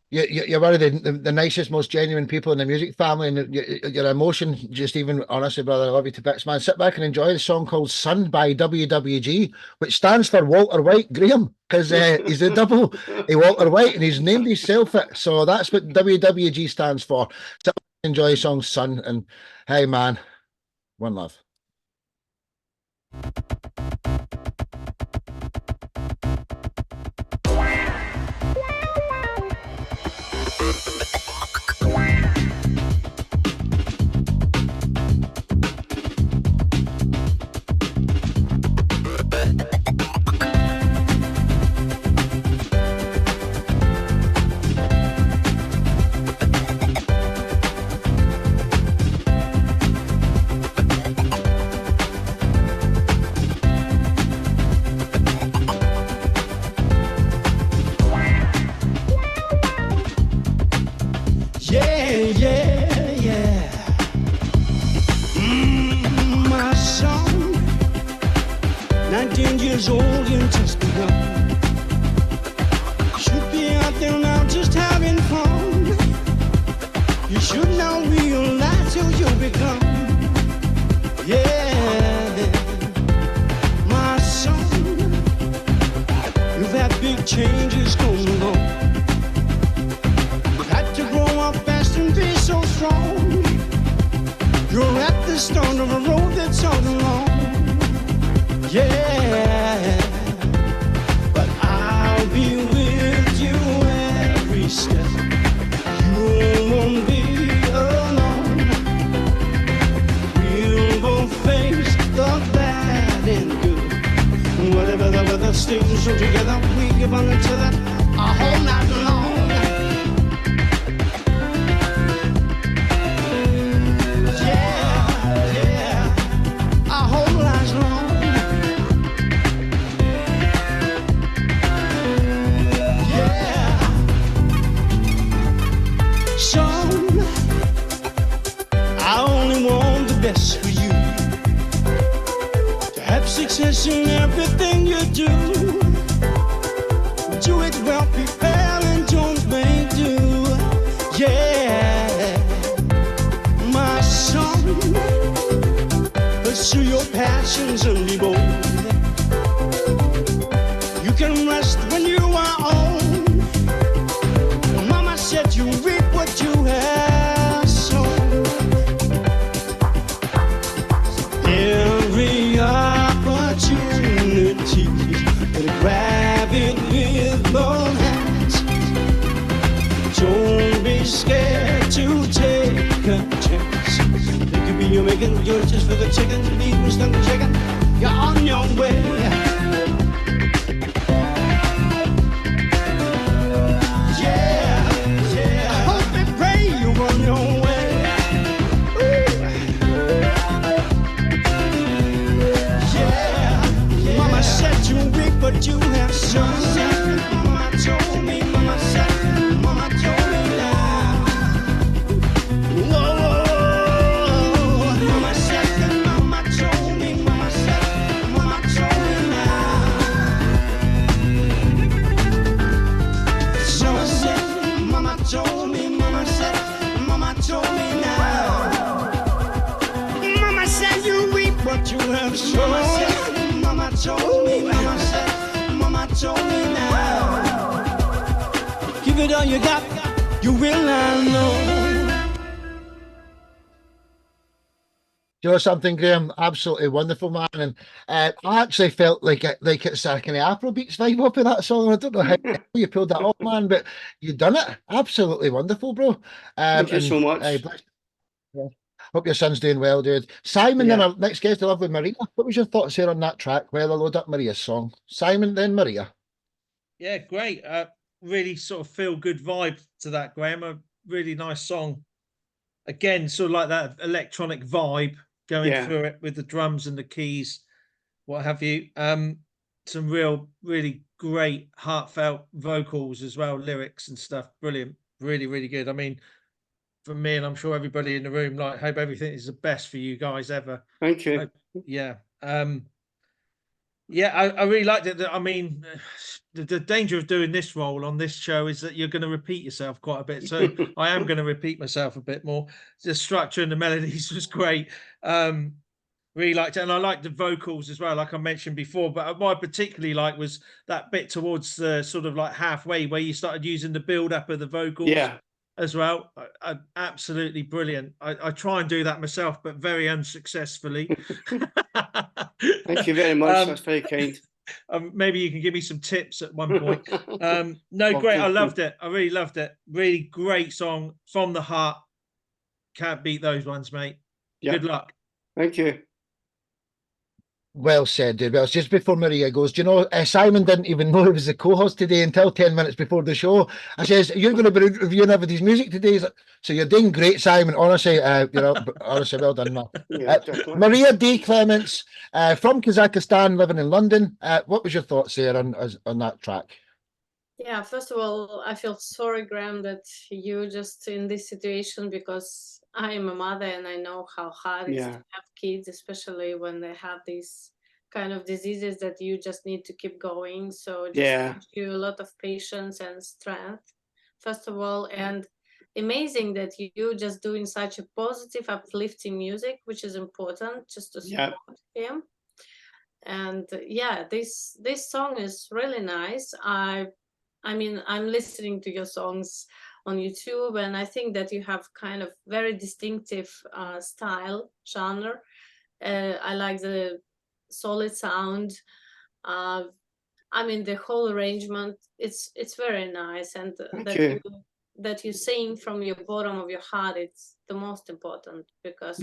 Speaker 1: you're one of the nicest, most genuine people in the music family, and your emotion, just even honestly, brother, I love you to bits, man. Sit back and enjoy the song called Sun by WWG, which stands for Walter White, Graham, because he's a double Walter White, and he's named himself it. So that's what WWG stands for. Sit back and enjoy the song Sun, and hey, man, one love.
Speaker 3: Together we give on the
Speaker 10: son, I only want the best for you. To have success in everything you do. Do it well, prepare and don't make do. Yeah, my son, pursue your passions and be bold. You can rest when you are old. Mama said you reap what you have sown. Every opportunity, gotta grab it with both hands. Don't be scared to take a chance. It could be you making your just for the chicken, leave me stuck the chicken. You're on your way. But you have shown. Mama told me, Mama said, Mama told me now. Whoa, Mama said, Mama told me, Mama said, Mama told me now. So I said, Mama told me, Mama said, Mama told me now. Mama said you reap what you have sown. Mama told me, Mama said, Mama told me now. Give it all you got, you will I know.
Speaker 1: You know something, Graham? Absolutely wonderful, man. And I actually felt like it's a kind of Afrobeats vibe up in that song. I don't know how you pulled that off, man, but you done it. Absolutely wonderful, bro.
Speaker 10: Thank you so much.
Speaker 1: Yeah. Hope your son's doing well, dude. Simon, then our next guest, the lovely Maria. What was your thoughts here on that track? Well, I'll load up Maria's song. Simon, then Maria.
Speaker 4: Yeah, great. Really sort of feel good vibe to that, Graham. A really nice song. Again, sort of like that electronic vibe going through it with the drums and the keys, what have you. Some really great heartfelt vocals as well, lyrics and stuff. Brilliant. Really, really good. I mean, for me, and I'm sure everybody in the room, like, hope everything is the best for you guys ever.
Speaker 10: Thank you.
Speaker 4: I really liked it. I mean, the danger of doing this role on this show is that you're going to repeat yourself quite a bit. So I am going to repeat myself a bit more. The structure and the melodies was great. Really liked it. And I liked the vocals as well, like I mentioned before. But what I particularly liked was that bit towards the sort of like halfway where you started using the build up of the vocals.
Speaker 10: Yeah.
Speaker 4: As well. Absolutely brilliant. I try and do that myself, but very unsuccessfully.
Speaker 10: Thank you very much. That's very kind.
Speaker 4: Maybe you can give me some tips at one point. No, great. I loved it. I really loved it. Really great song from the heart. Can't beat those ones, mate. Good luck.
Speaker 10: Thank you.
Speaker 1: Well said, dude. Well, it's just before Maria goes, do you know, Simon didn't even know he was the co-host today until 10 minutes before the show. I says, you're going to be reviewing everybody's music today. He's like, so you're doing great, Simon. Honestly, honestly, well done, man. Maria D. Clements, from Kazakhstan, living in London. What was your thoughts there on that track?
Speaker 11: Yeah, first of all, I feel sorry, Graham, that you're just in this situation, because I am a mother and I know how hard it is to have kids, especially when they have these kind of diseases that you just need to keep going. So just wish you a lot of patience and strength, first of all. And amazing that you just doing such a positive, uplifting music, which is important, just to support him. And this song is really nice. I mean, I'm listening to your songs on YouTube, and I think that you have kind of very distinctive style, genre. I like the solid sound. I mean, the whole arrangement, it's very nice, and that you sing from your bottom of your heart, it's the most important, because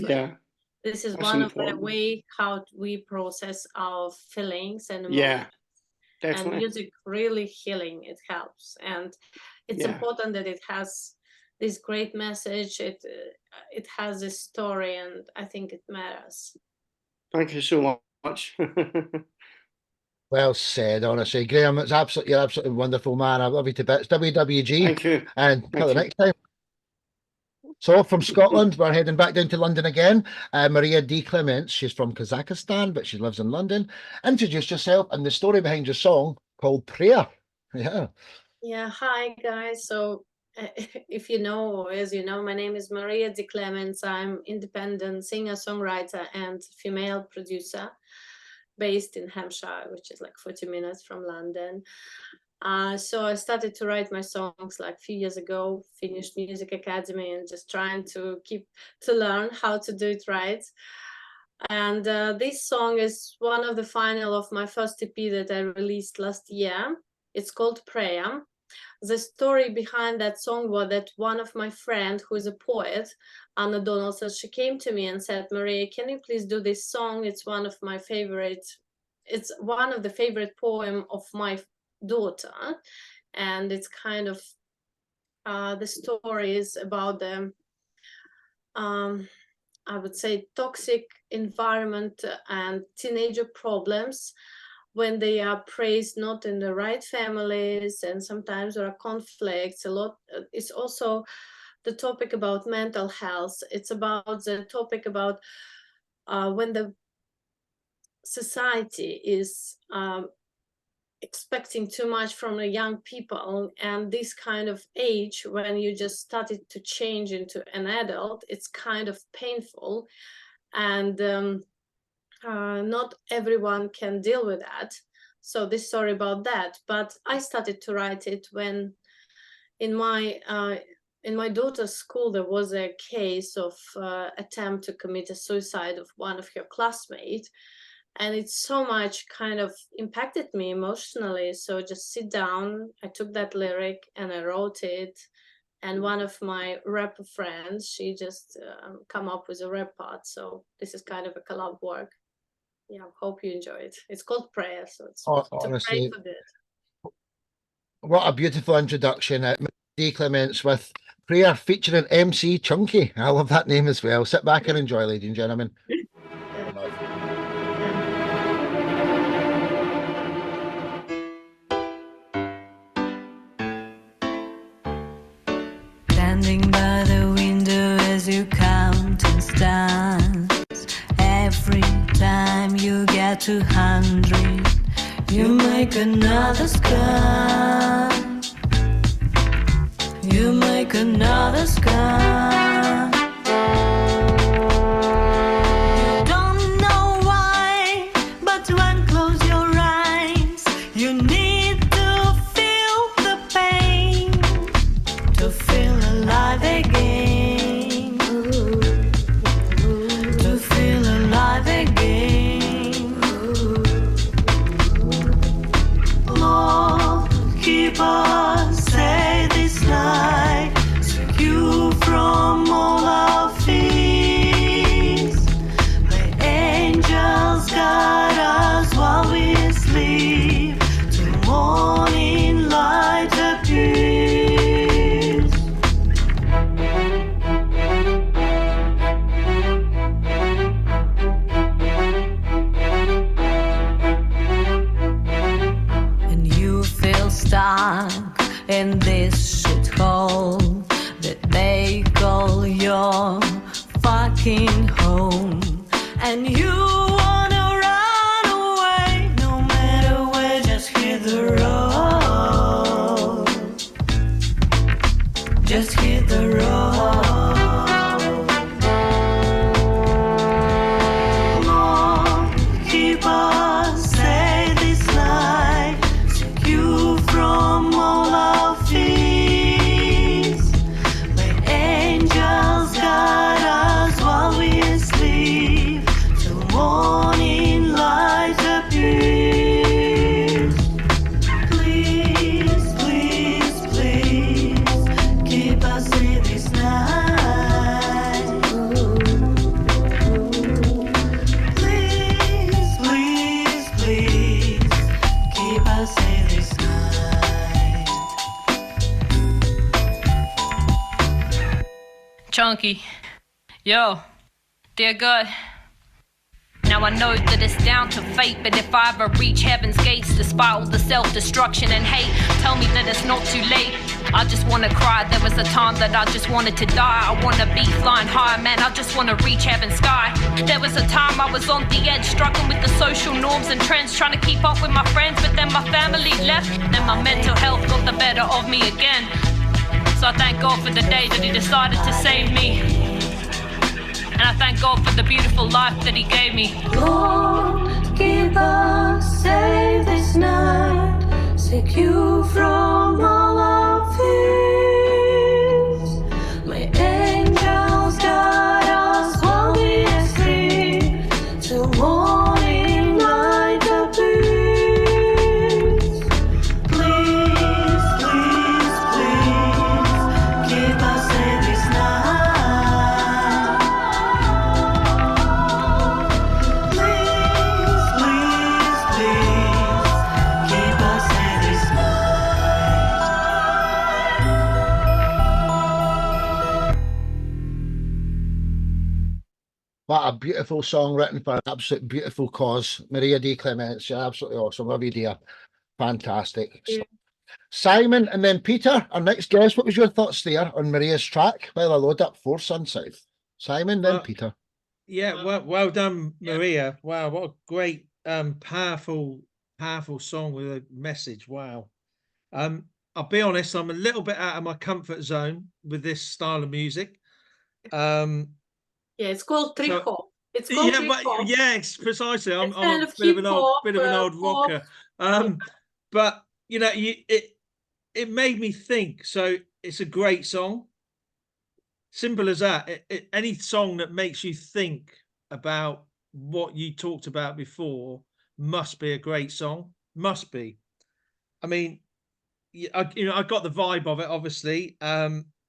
Speaker 11: this is one of the way how we process our feelings and emotions. And music really healing, it helps, and it's important that it has this great message. It has a story, and I think it matters.
Speaker 10: Thank you so much.
Speaker 1: Well said, honestly, Graham. You're absolutely wonderful, man. I love you to bits. WWG.
Speaker 10: Thank you.
Speaker 1: And until the next time. So from Scotland, we're heading back down to London again. Maria D. Clements, she's from Kazakhstan, but she lives in London. Introduce yourself and the story behind your song called Prayer. Yeah.
Speaker 11: Yeah, hi guys. So if you know, or as you know, my name is Maria D. Clements. I'm independent singer, songwriter, and female producer based in Hampshire, which is like 40 minutes from London. So I started to write my songs like a few years ago, finished music academy and just trying to learn how to do it right. And this song is one of the final of my first EP that I released last year. It's called Prayer. The story behind that song was that one of my friends, who is a poet, Anna Donaldson, she came to me and said, Maria, can you please do this song? It's one of my favorite, it's one of the favorite poem of my daughter. And it's kind of, the story is about the, I would say, toxic environment and teenager problems when they are praised not in the right families, and sometimes there are conflicts a lot. It's also the topic about mental health. It's about the topic about when the society is expecting too much from the young people, and this kind of age when you just started to change into an adult, it's kind of painful, and not everyone can deal with that. So this story about that, but I started to write it when in my daughter's school there was a case of attempt to commit a suicide of one of her classmates, and it so much kind of impacted me emotionally. So just sit down, I took that lyric and I wrote it, and one of my rapper friends, she just come up with a rap part. So this is kind of a collab work. Yeah, hope you enjoy it. It's called Prayer, so it's to pray
Speaker 1: Honestly,
Speaker 11: for good.
Speaker 1: what a beautiful introduction. D. Clements with Prayer featuring MC Chunky. I love that name as well. Sit back and enjoy, ladies and gentlemen.
Speaker 12: Standing by the window as you count and stand. Every time you get 200, you make another sky. You make another sky. You don't know why, but when close your eyes, you need to feel the pain, to feel alive again, to feel alive again. Lord, keep us safe this night, secure from all our fears. The angels guide us while we sleep, till morning light appears. And you feel stuck in this shithole that they call your fucking home, and you wanna run away no matter where, just hit the road, just hit the road. Lord, keep us safe this night, secure from all our fears. The angels guide us while we sleep, till morning light appears. Please, please, please, keep us safe this night. Please, please, please, keep us safe this night.
Speaker 13: Chunky, yo, dear God, Now I know that it's down to fate, but if I ever reach heaven's gates, despite all the self-destruction and hate, tell me that it's not too late. I just wanna cry, there was a time that I just wanted to die. I wanna be flying high, man, I just wanna reach heaven's sky. There was a time I was on the edge, struggling with the social norms and trends, trying to keep up with my friends, but then my family left, then my mental health got the better of me again. So I thank God for the day that he decided to save me. And I thank God for the beautiful life that he gave me.
Speaker 12: Lord, keep us safe this night, secure from all our fears. May angels guide us while we sleep, till morning light appears. Please, please, please, keep us safe this night. Please, please, please, keep us safe this
Speaker 1: What a beautiful song written for an absolute beautiful cause. Maria D. Clements, you're absolutely awesome. Love you, dear. Fantastic.
Speaker 11: Yeah.
Speaker 1: Simon and then Peter, our next guest. What was your thoughts there on Maria's track? While I load up for Sun South. Simon, then Peter.
Speaker 4: Yeah, well done, Maria. Wow, what a great, powerful song with a message. Wow. I'll be honest, I'm a little bit out of my comfort zone with this style of music.
Speaker 11: Yeah, it's called trip
Speaker 4: So-
Speaker 11: hop. It's called
Speaker 4: Yeah,
Speaker 11: trip
Speaker 4: but
Speaker 11: hop.
Speaker 4: yes, precisely. I'm
Speaker 11: It's kind
Speaker 4: a
Speaker 11: of
Speaker 4: bit of an
Speaker 11: hip-hop,
Speaker 4: old rocker. But you know, it made me think. So it's a great song. Simple as that. Any song that makes you think about what you talked about before must be a great song. Must be. I mean, I got the vibe of it. Obviously,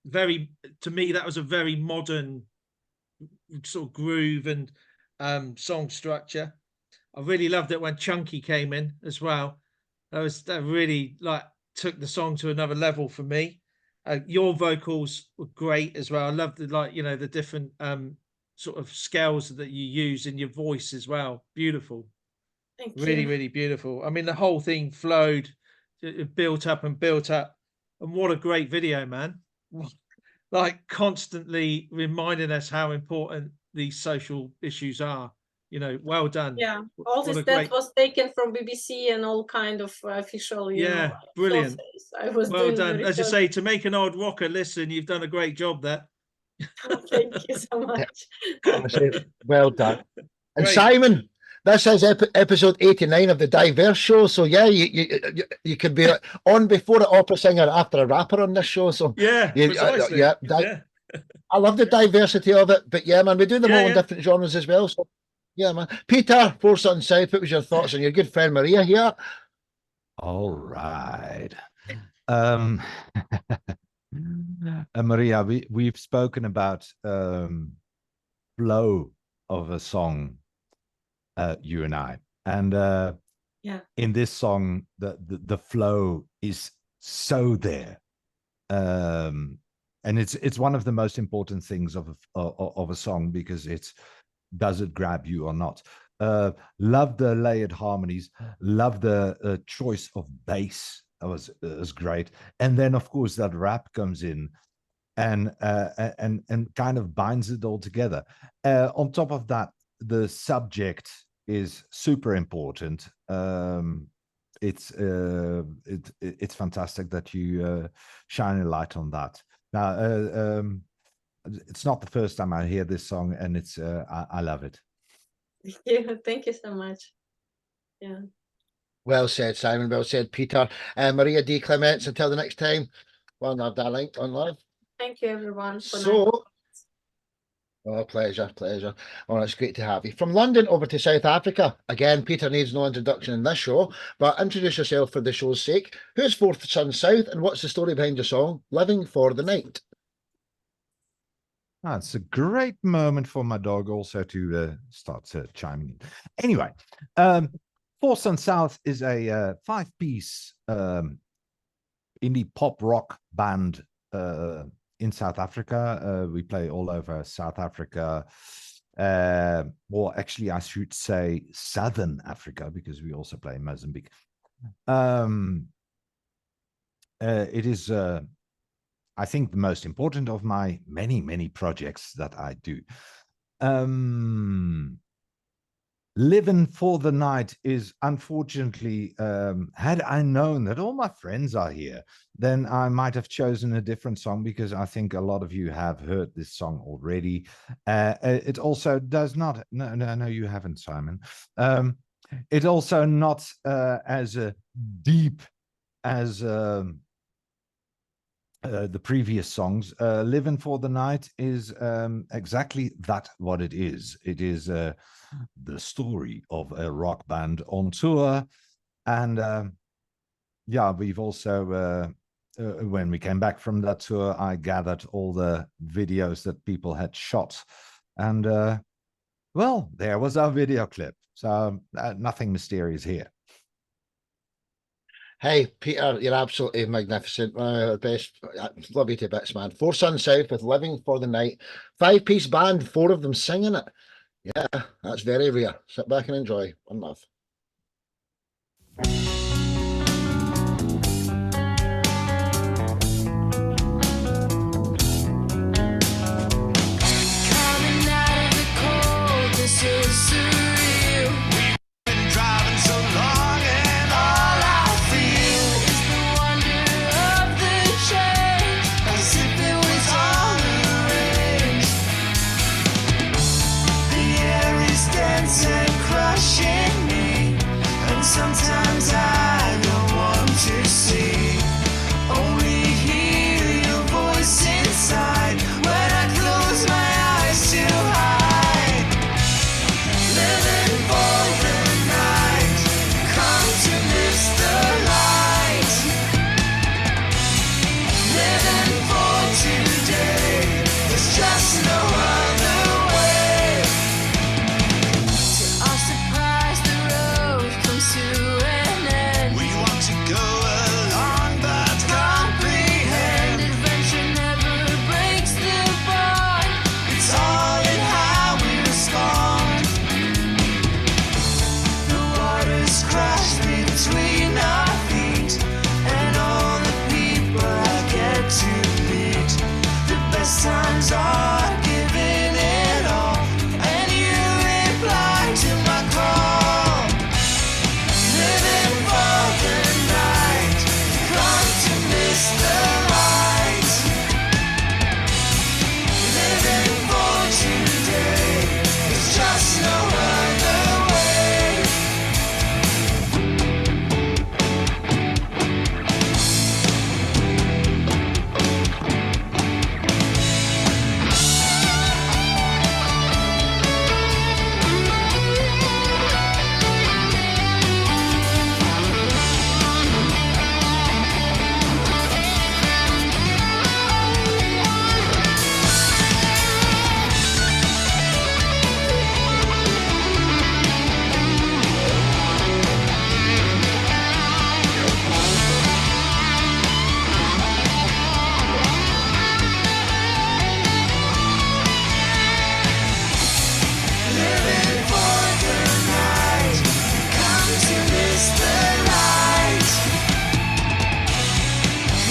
Speaker 4: very to me that was a very modern sort of groove and song structure. I really loved it when Chunky came in as well. That really like took the song to another level for me. Your vocals were great as well. I love the the different sort of scales that you use in your voice as well. Beautiful.
Speaker 11: Thank
Speaker 4: Really,
Speaker 11: you.
Speaker 4: really beautiful. I mean, the whole thing flowed, it built up and built up. And what a great video, man. Like constantly reminding us how important these social issues are. You know, well done.
Speaker 11: Yeah, all
Speaker 4: What
Speaker 11: this
Speaker 4: a
Speaker 11: that
Speaker 4: great-
Speaker 11: was taken from BBC and all kind of official,
Speaker 4: Yeah, brilliant.
Speaker 11: sources. I was
Speaker 4: Well
Speaker 11: doing the
Speaker 4: done. As I
Speaker 11: research.
Speaker 4: say, to make an old rocker listen, you've done a great job there.
Speaker 11: Thank you so much.
Speaker 1: Honestly, well done. And
Speaker 4: Great.
Speaker 1: Simon, this is episode 89 of the Diverse Show. So yeah, you could be on before an opera singer, after a rapper on this show. So
Speaker 4: Yeah, precisely.
Speaker 1: yeah,
Speaker 4: Yeah.
Speaker 1: I love the diversity of it. But yeah, man, we do them
Speaker 4: Yeah,
Speaker 1: all in
Speaker 4: yeah.
Speaker 1: different genres as well. So yeah, man. Peter, Four Sun South, what was your thoughts on your good friend Maria here?
Speaker 7: All right. Maria, we've spoken about flow of a song, you and I, and
Speaker 11: Yeah.
Speaker 7: in this song, the flow is so there, and it's one of the most important things of a song, because does it grab you or not? Love the layered harmonies, love the choice of bass. That was great. And then of course that rap comes in and kind of binds it all together. On top of that, the subject is super important. It's fantastic that you shine a light on that. Now, it's not the first time I hear this song, and it's I love it.
Speaker 11: Thank you so much. Yeah.
Speaker 1: Well said, Simon. Well said, Peter. Maria D. Clements, until the next time. Well done, darling, on live.
Speaker 11: Thank you, everyone. For
Speaker 1: Oh, pleasure. Oh, it's great to have you. From London over to South Africa. Again, Peter needs no introduction in this show, but introduce yourself for the show's sake. Who's Fourth Sun South, and what's the story behind your song, Living for the Night?
Speaker 7: It's a great moment for my dog also to start chiming in. Anyway, Fourth Sun South is a 5-piece indie pop rock band in South Africa. We play all over South Africa. or actually I should say Southern Africa, because we also play in Mozambique. It is, I think, the most important of my many projects that I do. Living for the Night is, unfortunately, had I known that all my friends are here, then I might have chosen a different song, because I think a lot of you have heard this song already. It also does not, no, you haven't, Simon. It also not as deep as the previous songs. Living for the Night is exactly that, what it is. It is the story of a rock band on tour. And yeah, we've also, when we came back from that tour, I gathered all the videos that people had shot. And well, there was our video clip. So nothing mysterious here.
Speaker 1: Hey, Peter, you're absolutely magnificent. Best. Love you to bits, man. Four Sons South with Living for the Night. 5-piece band, 4 of them singing it. Yeah, that's very rare. Sit back and enjoy. One love.
Speaker 3: Coming out of the cold, this is surreal. We've been driving so long, and all I feel is the wonder of the change, as if it was all arranged. The air is dense and crushing me, and sometimes I don't want to see, only hear your voice inside when I close my eyes to hide. Living for the night, come to miss the light. Living for today, there's just no other way. To our surprise, the road comes to an end. We want to go along, but comprehend. Adventure never breaks the bond. It's all in how we respond. The waters crash between our feet, and all the people I get to meet. The best times are giving it all, and you reply to my call. Living for the night, come to miss the light. Living for today, there's just no other way. Living for the night, come to miss the light.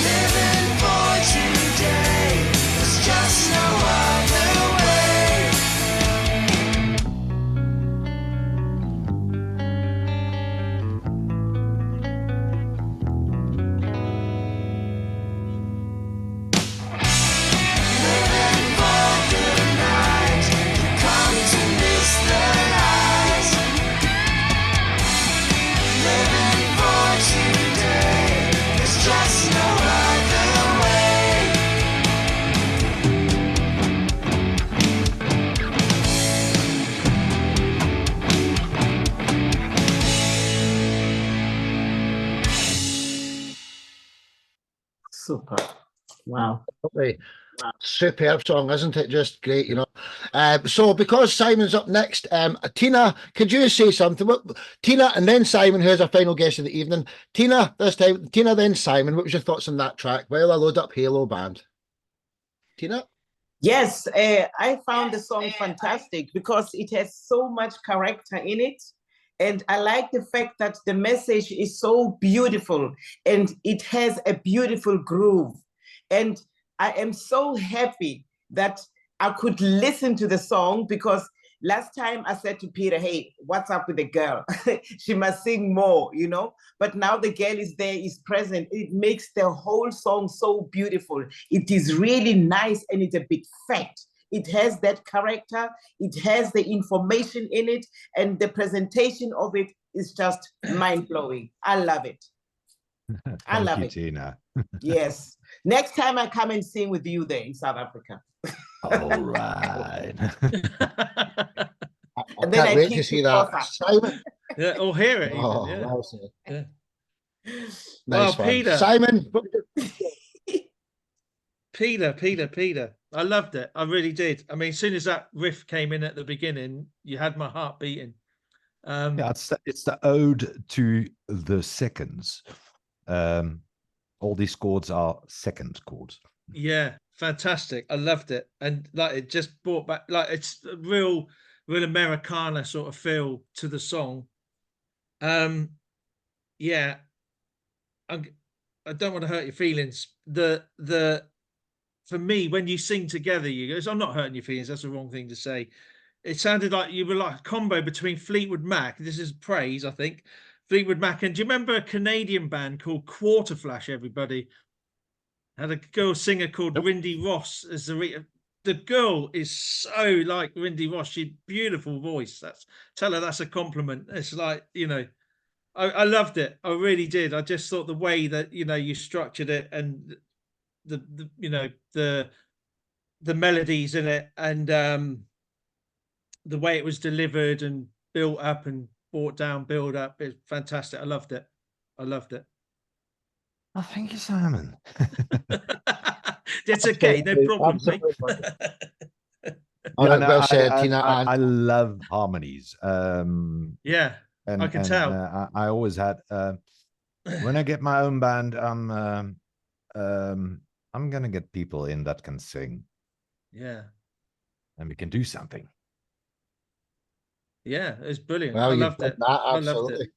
Speaker 3: Living for today, there's just no other way. Living for the night, come to miss the light. Living for today, there's just no other way.
Speaker 6: Super. Wow.
Speaker 1: Okay. Superb song, isn't it? Just great, you know. So because Simon's up next, Tina, could you say something? Tina and then Simon, who's our final guest of the evening. Tina, this time, Tina, then Simon. What was your thoughts on that track? While I load up Halo Band. Tina?
Speaker 6: Yes, I found the song fantastic because it has so much character in it. And I like the fact that the message is so beautiful and it has a beautiful groove. And I am so happy that I could listen to the song because last time I said to Peter, hey, what's up with the girl? She must sing more, you know? But now the girl is there, is present. It makes the whole song so beautiful. It is really nice and it's a bit fat. It has that character, it has the information in it, and the presentation of it is just mind-blowing. I love it. I love it.
Speaker 7: Tina.
Speaker 6: Yes. Next time I come and sing with you there in South Africa.
Speaker 7: All right.
Speaker 1: I can't wait to see that. Simon.
Speaker 4: Yeah, or hear it even.
Speaker 1: Oh,
Speaker 4: Yeah.
Speaker 1: well said.
Speaker 4: Yeah.
Speaker 1: Nice
Speaker 4: Well,
Speaker 1: one.
Speaker 4: Peter.
Speaker 1: Simon.
Speaker 4: Peter. I loved it. I really did. I mean, as soon as that riff came in at the beginning, you had my heart beating.
Speaker 7: Yeah, it's the ode to the seconds. All these chords are second chords.
Speaker 4: Yeah, fantastic. I loved it. And like it just brought back, like, it's a real Americana sort of feel to the song. Yeah. I don't want to hurt your feelings. For me, when you sing together, you guys, I'm not hurting your feelings. That's the wrong thing to say. It sounded like you were like a combo between Fleetwood Mac. This is praise, I think. Fleetwood Mac. And do you remember a Canadian band called Quarterflash, everybody? Had a girl singer called Rindy Ross as the girl is so like Rindy Ross. She beautiful voice. Tell her that's a compliment. It's like, you know, I loved it. I really did. I just thought the way that, you know, you structured it and the you know, the melodies in it and the way it was delivered and built up and brought down, build up. It's fantastic. I loved it.
Speaker 7: Oh, thank you, Simon.
Speaker 4: That's okay, no problem.
Speaker 1: Well said, Tina.
Speaker 7: I love harmonies.
Speaker 4: Yeah, I can tell.
Speaker 7: I always had. When I get my own band, I'm gonna get people in that can sing.
Speaker 4: Yeah,
Speaker 7: and we can do something.
Speaker 4: Yeah, it's brilliant.
Speaker 1: Well,
Speaker 4: I loved it.
Speaker 1: Absolutely.
Speaker 4: I loved it.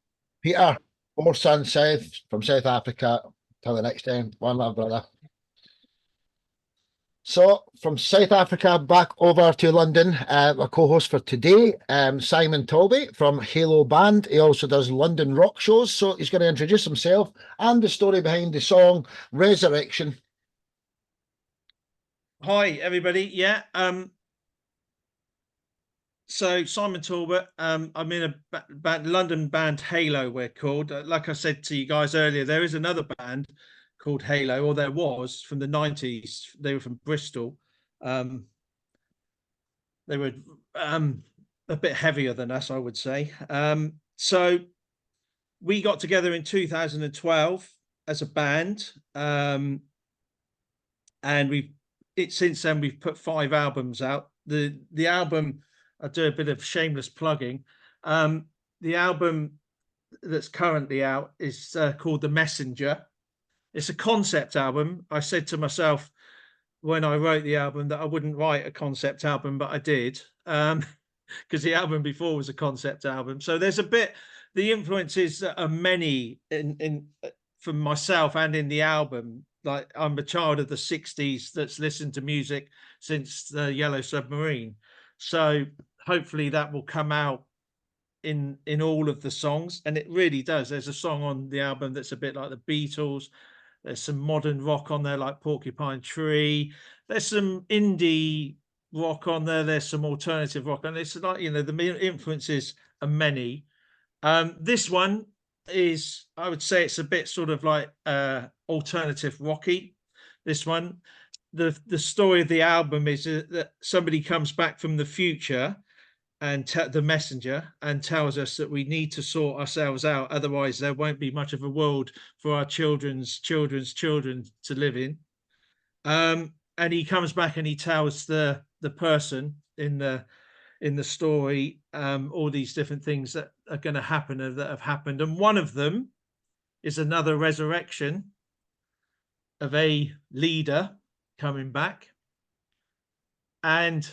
Speaker 1: Peter, more sun south from South Africa. Till the next time. One love, brother. So from South Africa back over to London, my co-host for today, Simon Talby from Halo Band. He also does London rock shows. So he's going to introduce himself and the story behind the song Resurrection.
Speaker 4: Hi, everybody. Yeah. So Simon Talbot, I'm in a London band Halo, we're called. Like I said to you guys earlier, there is another band called Halo, or there was, from the 90s. They were from Bristol. They were a bit heavier than us, I would say. So we got together in 2012 as a band. And since then we've put 5 albums out. The album, I do a bit of shameless plugging. The album that's currently out is called The Messenger. It's a concept album. I said to myself when I wrote the album that I wouldn't write a concept album, but I did, because the album before was a concept album. So there's a bit, the influences are many in from myself and in the album. Like, I'm a child of the 60s that's listened to music since the Yellow Submarine. So hopefully that will come out in all of the songs, and it really does. There's a song on the album that's a bit like the Beatles. There's some modern rock on there like Porcupine Tree. There's some indie rock on there. There's some alternative rock, and it's like, you know, the influences are many. This one is, I would say, it's a bit sort of like alternative rocky. This one, the story of the album is that somebody comes back from the future and the messenger and tells us that we need to sort ourselves out, otherwise there won't be much of a world for our children's children to live in. And he comes back and he tells the person in the story all these different things that are going to happen or that have happened, and one of them is another resurrection of a leader coming back. And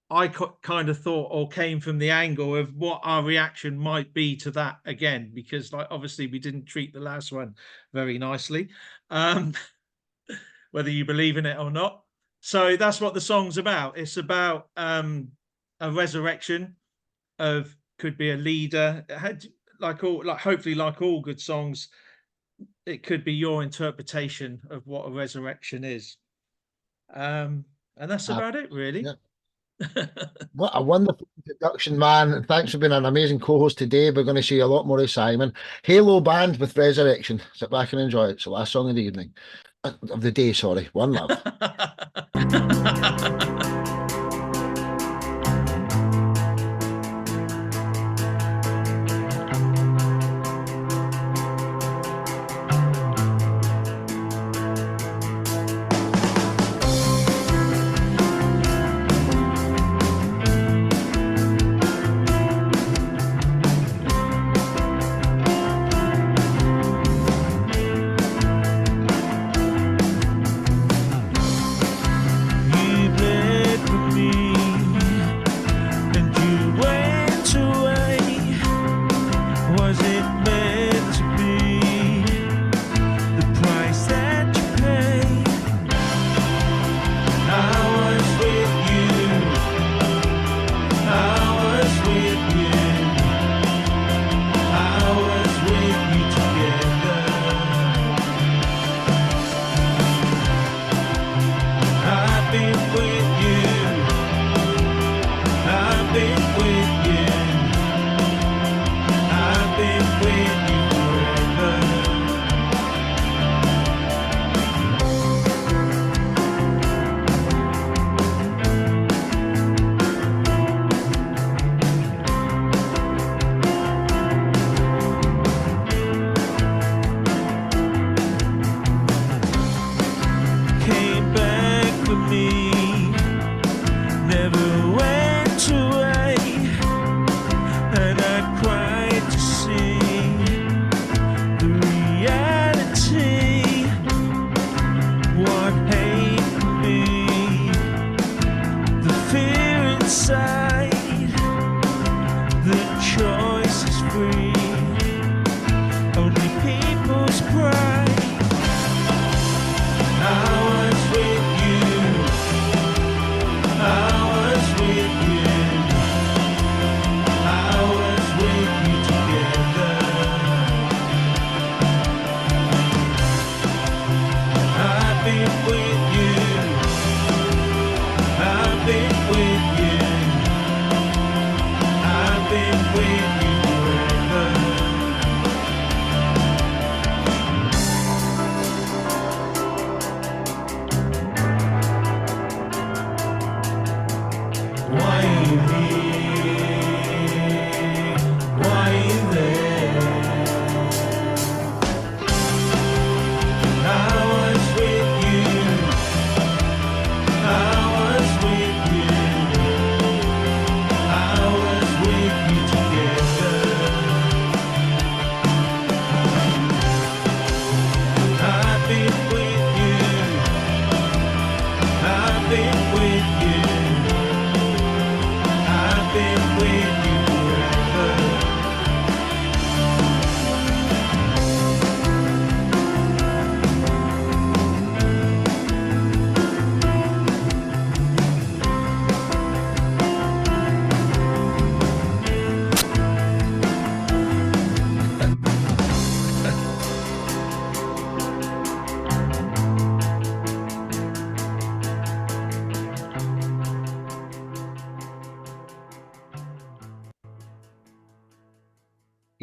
Speaker 4: I kind of thought, or came from the angle of what our reaction might be to that again, because like obviously we didn't treat the last one very nicely, whether you believe in it or not. So that's what the song's about. It's about a resurrection of, could be a leader. It had, hopefully like all good songs, it could be your interpretation of what a resurrection is. And that's about it, really.
Speaker 1: Yeah. What a wonderful introduction, man. Thanks for being an amazing co-host today. We're going to see a lot more of Simon. Halo Band with Resurrection. Sit back and enjoy it. It's the last song of the evening. Of the day, sorry. One love.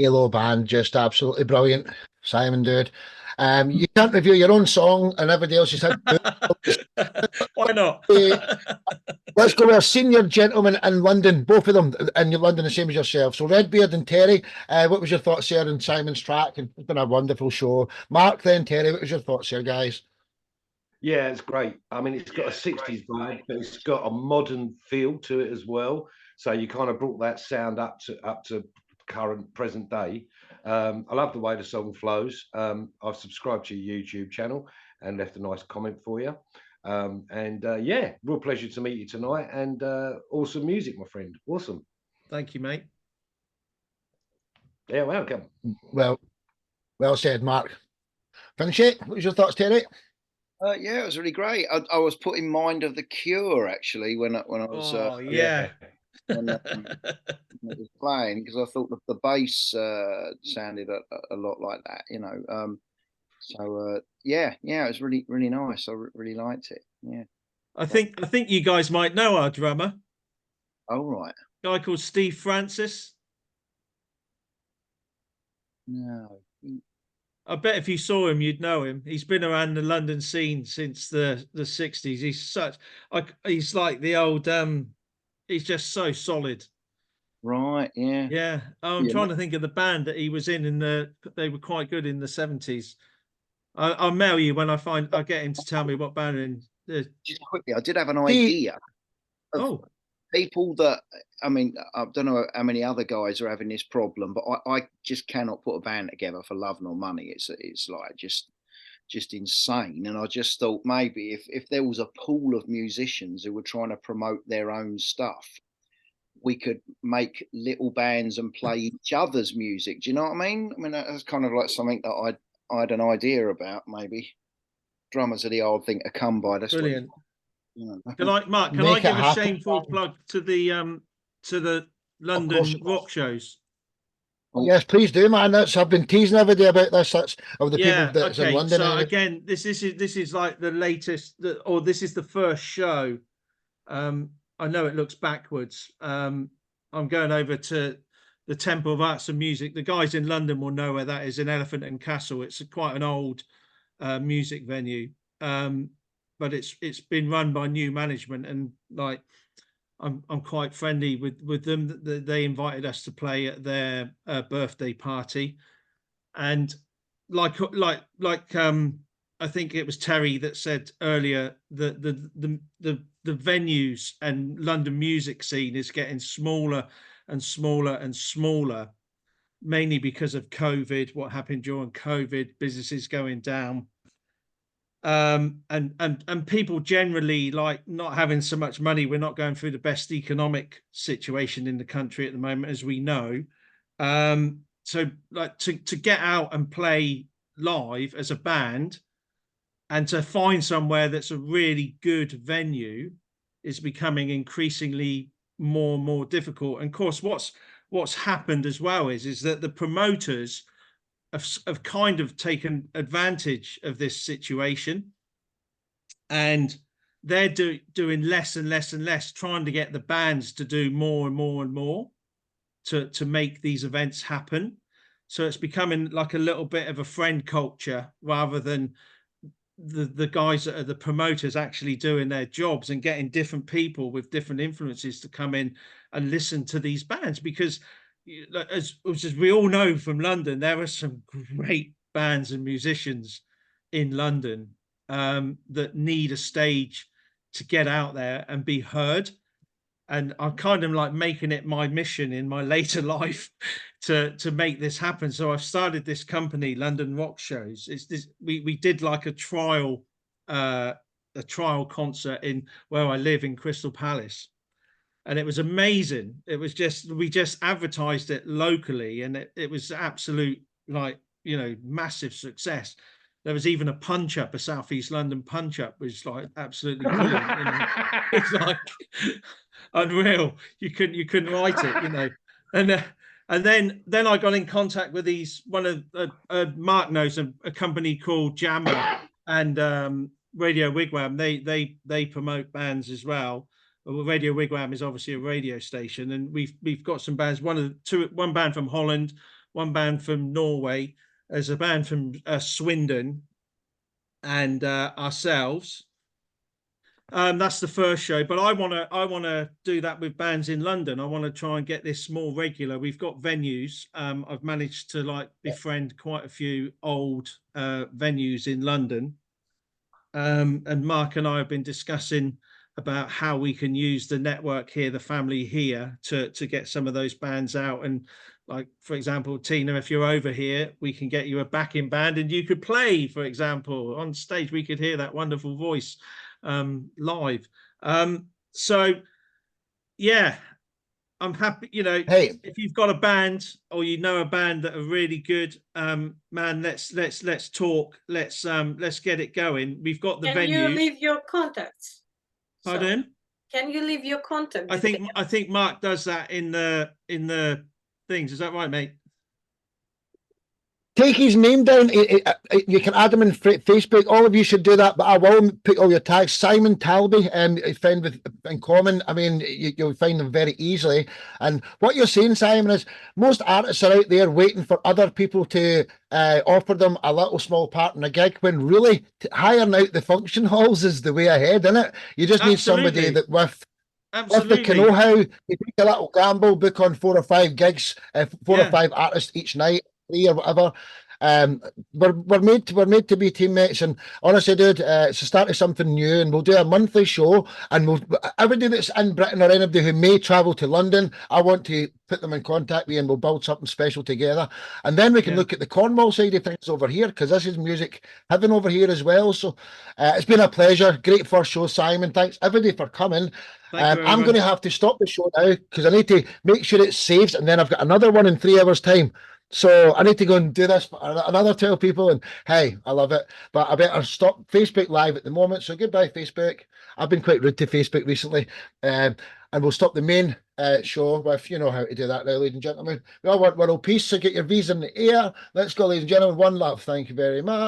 Speaker 1: Halo Band, just absolutely brilliant. Simon, dude. You can't review your own song and everybody else has had
Speaker 4: Why not?
Speaker 1: Let's go with a senior gentleman in London, both of them in London, the same as yourself. So Redbeard and Terry, what was your thoughts there on Simon's track? And it's been a wonderful show. Mark, then Terry, what was your thoughts there, guys?
Speaker 8: Yeah, it's great. I mean, it's got a 60s vibe, but it's got a modern feel to it as well. So you kind of brought that sound up to current present day. I love the way the song flows. I've subscribed to your YouTube channel and left a nice comment for you. Yeah, real pleasure to meet you tonight, and awesome music, my friend. Awesome.
Speaker 4: Thank you, mate.
Speaker 8: Yeah, welcome.
Speaker 1: Well said, Mark. Finch it. What was your thoughts, Terry?
Speaker 5: Yeah, it was really great. I was put in mind of The Cure actually when I was
Speaker 4: yeah.
Speaker 5: when it was playing, because I thought the bass sounded a lot like that, you know. Yeah, it was really nice. I really liked it. Yeah.
Speaker 4: I think you guys might know our drummer.
Speaker 5: Oh right.
Speaker 4: A guy called Steve Francis.
Speaker 5: No.
Speaker 4: I bet if you saw him, you'd know him. He's been around the London scene since the 60s. He's like the old he's just so solid.
Speaker 5: Right, yeah.
Speaker 4: Yeah. I'm trying to think of the band that he was in they were quite good in the 70s. I'll mail you when I'll get him to tell me what band.
Speaker 5: Just quickly, I did have an idea of people that, I mean, I don't know how many other guys are having this problem, but I just cannot put a band together for love nor money. It's like just insane. And I just thought maybe if there was a pool of musicians who were trying to promote their own stuff, we could make little bands and play each other's music. Do you know what I mean? I mean, that's kind of like something that I had an idea about. Maybe drummers are the hard thing to come by. That's
Speaker 4: brilliant.
Speaker 5: Mark,
Speaker 4: can I give a shameful plug to the London rock shows?
Speaker 1: Yes, please do, man. I've been teasing every day about this. That's of the people that's in London.
Speaker 4: So again, this is like the latest, or this is the first show. I know it looks backwards. I'm going over to the Temple of Arts and Music. The guys in London will know where that is, in Elephant and Castle. It's quite an old music venue, but it's been run by new management, and like I'm quite friendly with them. They invited us to play at their birthday party, and like I think it was Terry that said earlier that the venues and London music scene is getting smaller and smaller and smaller, mainly because of COVID. What happened during COVID? Businesses going down, and people generally like not having so much money. We're not going through the best economic situation in the country at the moment, as we know. So like to get out and play live as a band, and to find somewhere that's a really good venue is becoming increasingly more and more difficult. And of course, what's happened as well is that the promoters have kind of taken advantage of this situation, and they're doing less and less and less, trying to get the bands to do more and more and more to make these events happen. So it's becoming like a little bit of a friend culture, rather than the guys that are the promoters actually doing their jobs and getting different people with different influences to come in and listen to these bands. Because as we all know from London, there are some great bands and musicians in London that need a stage to get out there and be heard. And I'm kind of like making it my mission in my later life to make this happen. So I've started this company, London Rock Shows. We did like a trial concert in where I live in Crystal Palace, and it was amazing. It was we just advertised it locally, and it was absolute, like, massive success. There was even a punch up, a Southeast London punch up, which was like absolutely brilliant. It's like unreal. You couldn't write it, and then I got in contact with Mark knows a company called Jammer and Radio Wigwam. They promote bands as well. Well, Radio Wigwam is obviously a radio station, and we've got some bands. One band from Holland, one band from Norway. There's a band from Swindon, and ourselves. That's the first show, but I want to do that with bands in London. I want to try and get this more regular. We've got venues. I've managed to befriend quite a few old venues in London, and Mark and I have been discussing about how we can use the network here, the family here, to get some of those bands out. And like, for example, Tina, if you're over here, we can get you a backing band and you could play, for example, on stage. We could hear that wonderful voice live. So yeah, I'm happy. You know,
Speaker 1: Hey,
Speaker 4: if you've got a band or you know a band that are really good, man, let's talk. Let's get it going. We've got the
Speaker 11: Can
Speaker 4: venue.
Speaker 11: you leave your contacts?
Speaker 4: Pardon?
Speaker 11: So, can you leave your contact?
Speaker 4: I think Mark does that in the things. Is that right, mate?
Speaker 1: take his name down. You can add him in Facebook. All of you should do that. But I will put all your tags. Simon Talby, friend with in common. I mean, you'll find them very easily. And what you're saying, Simon, is most artists are out there waiting for other people to offer them a little small part in a gig. When really hiring out the function halls is the way ahead, isn't it? You just need somebody that with the know-how, you take a little gamble, book on 4 or 5 gigs, 4 or 5 artists each night, 3 or whatever. We're made to be teammates, and honestly, dude, it's the start of something new, and we'll do a monthly show, and everybody that's in Britain or anybody who may travel to London, I want to put them in contact with you, and we'll build something special together, and then we can look at the Cornwall side of things over here, because this is music heaven over here as well. So it's been a pleasure. Great first show, Simon. Thanks everybody for coming. I'm going to have to stop the show now because I need to make sure it saves, and then I've got another one in 3 hours time. So I need to go and do this for another 12 people, and hey, I love it. But I better stop Facebook Live at the moment. So goodbye, Facebook. I've been quite rude to Facebook recently. And we'll stop the main show with, you know how to do that now, ladies and gentlemen. We all want world peace, so get your V's in the air. Let's go, ladies and gentlemen. One love. Thank you very much.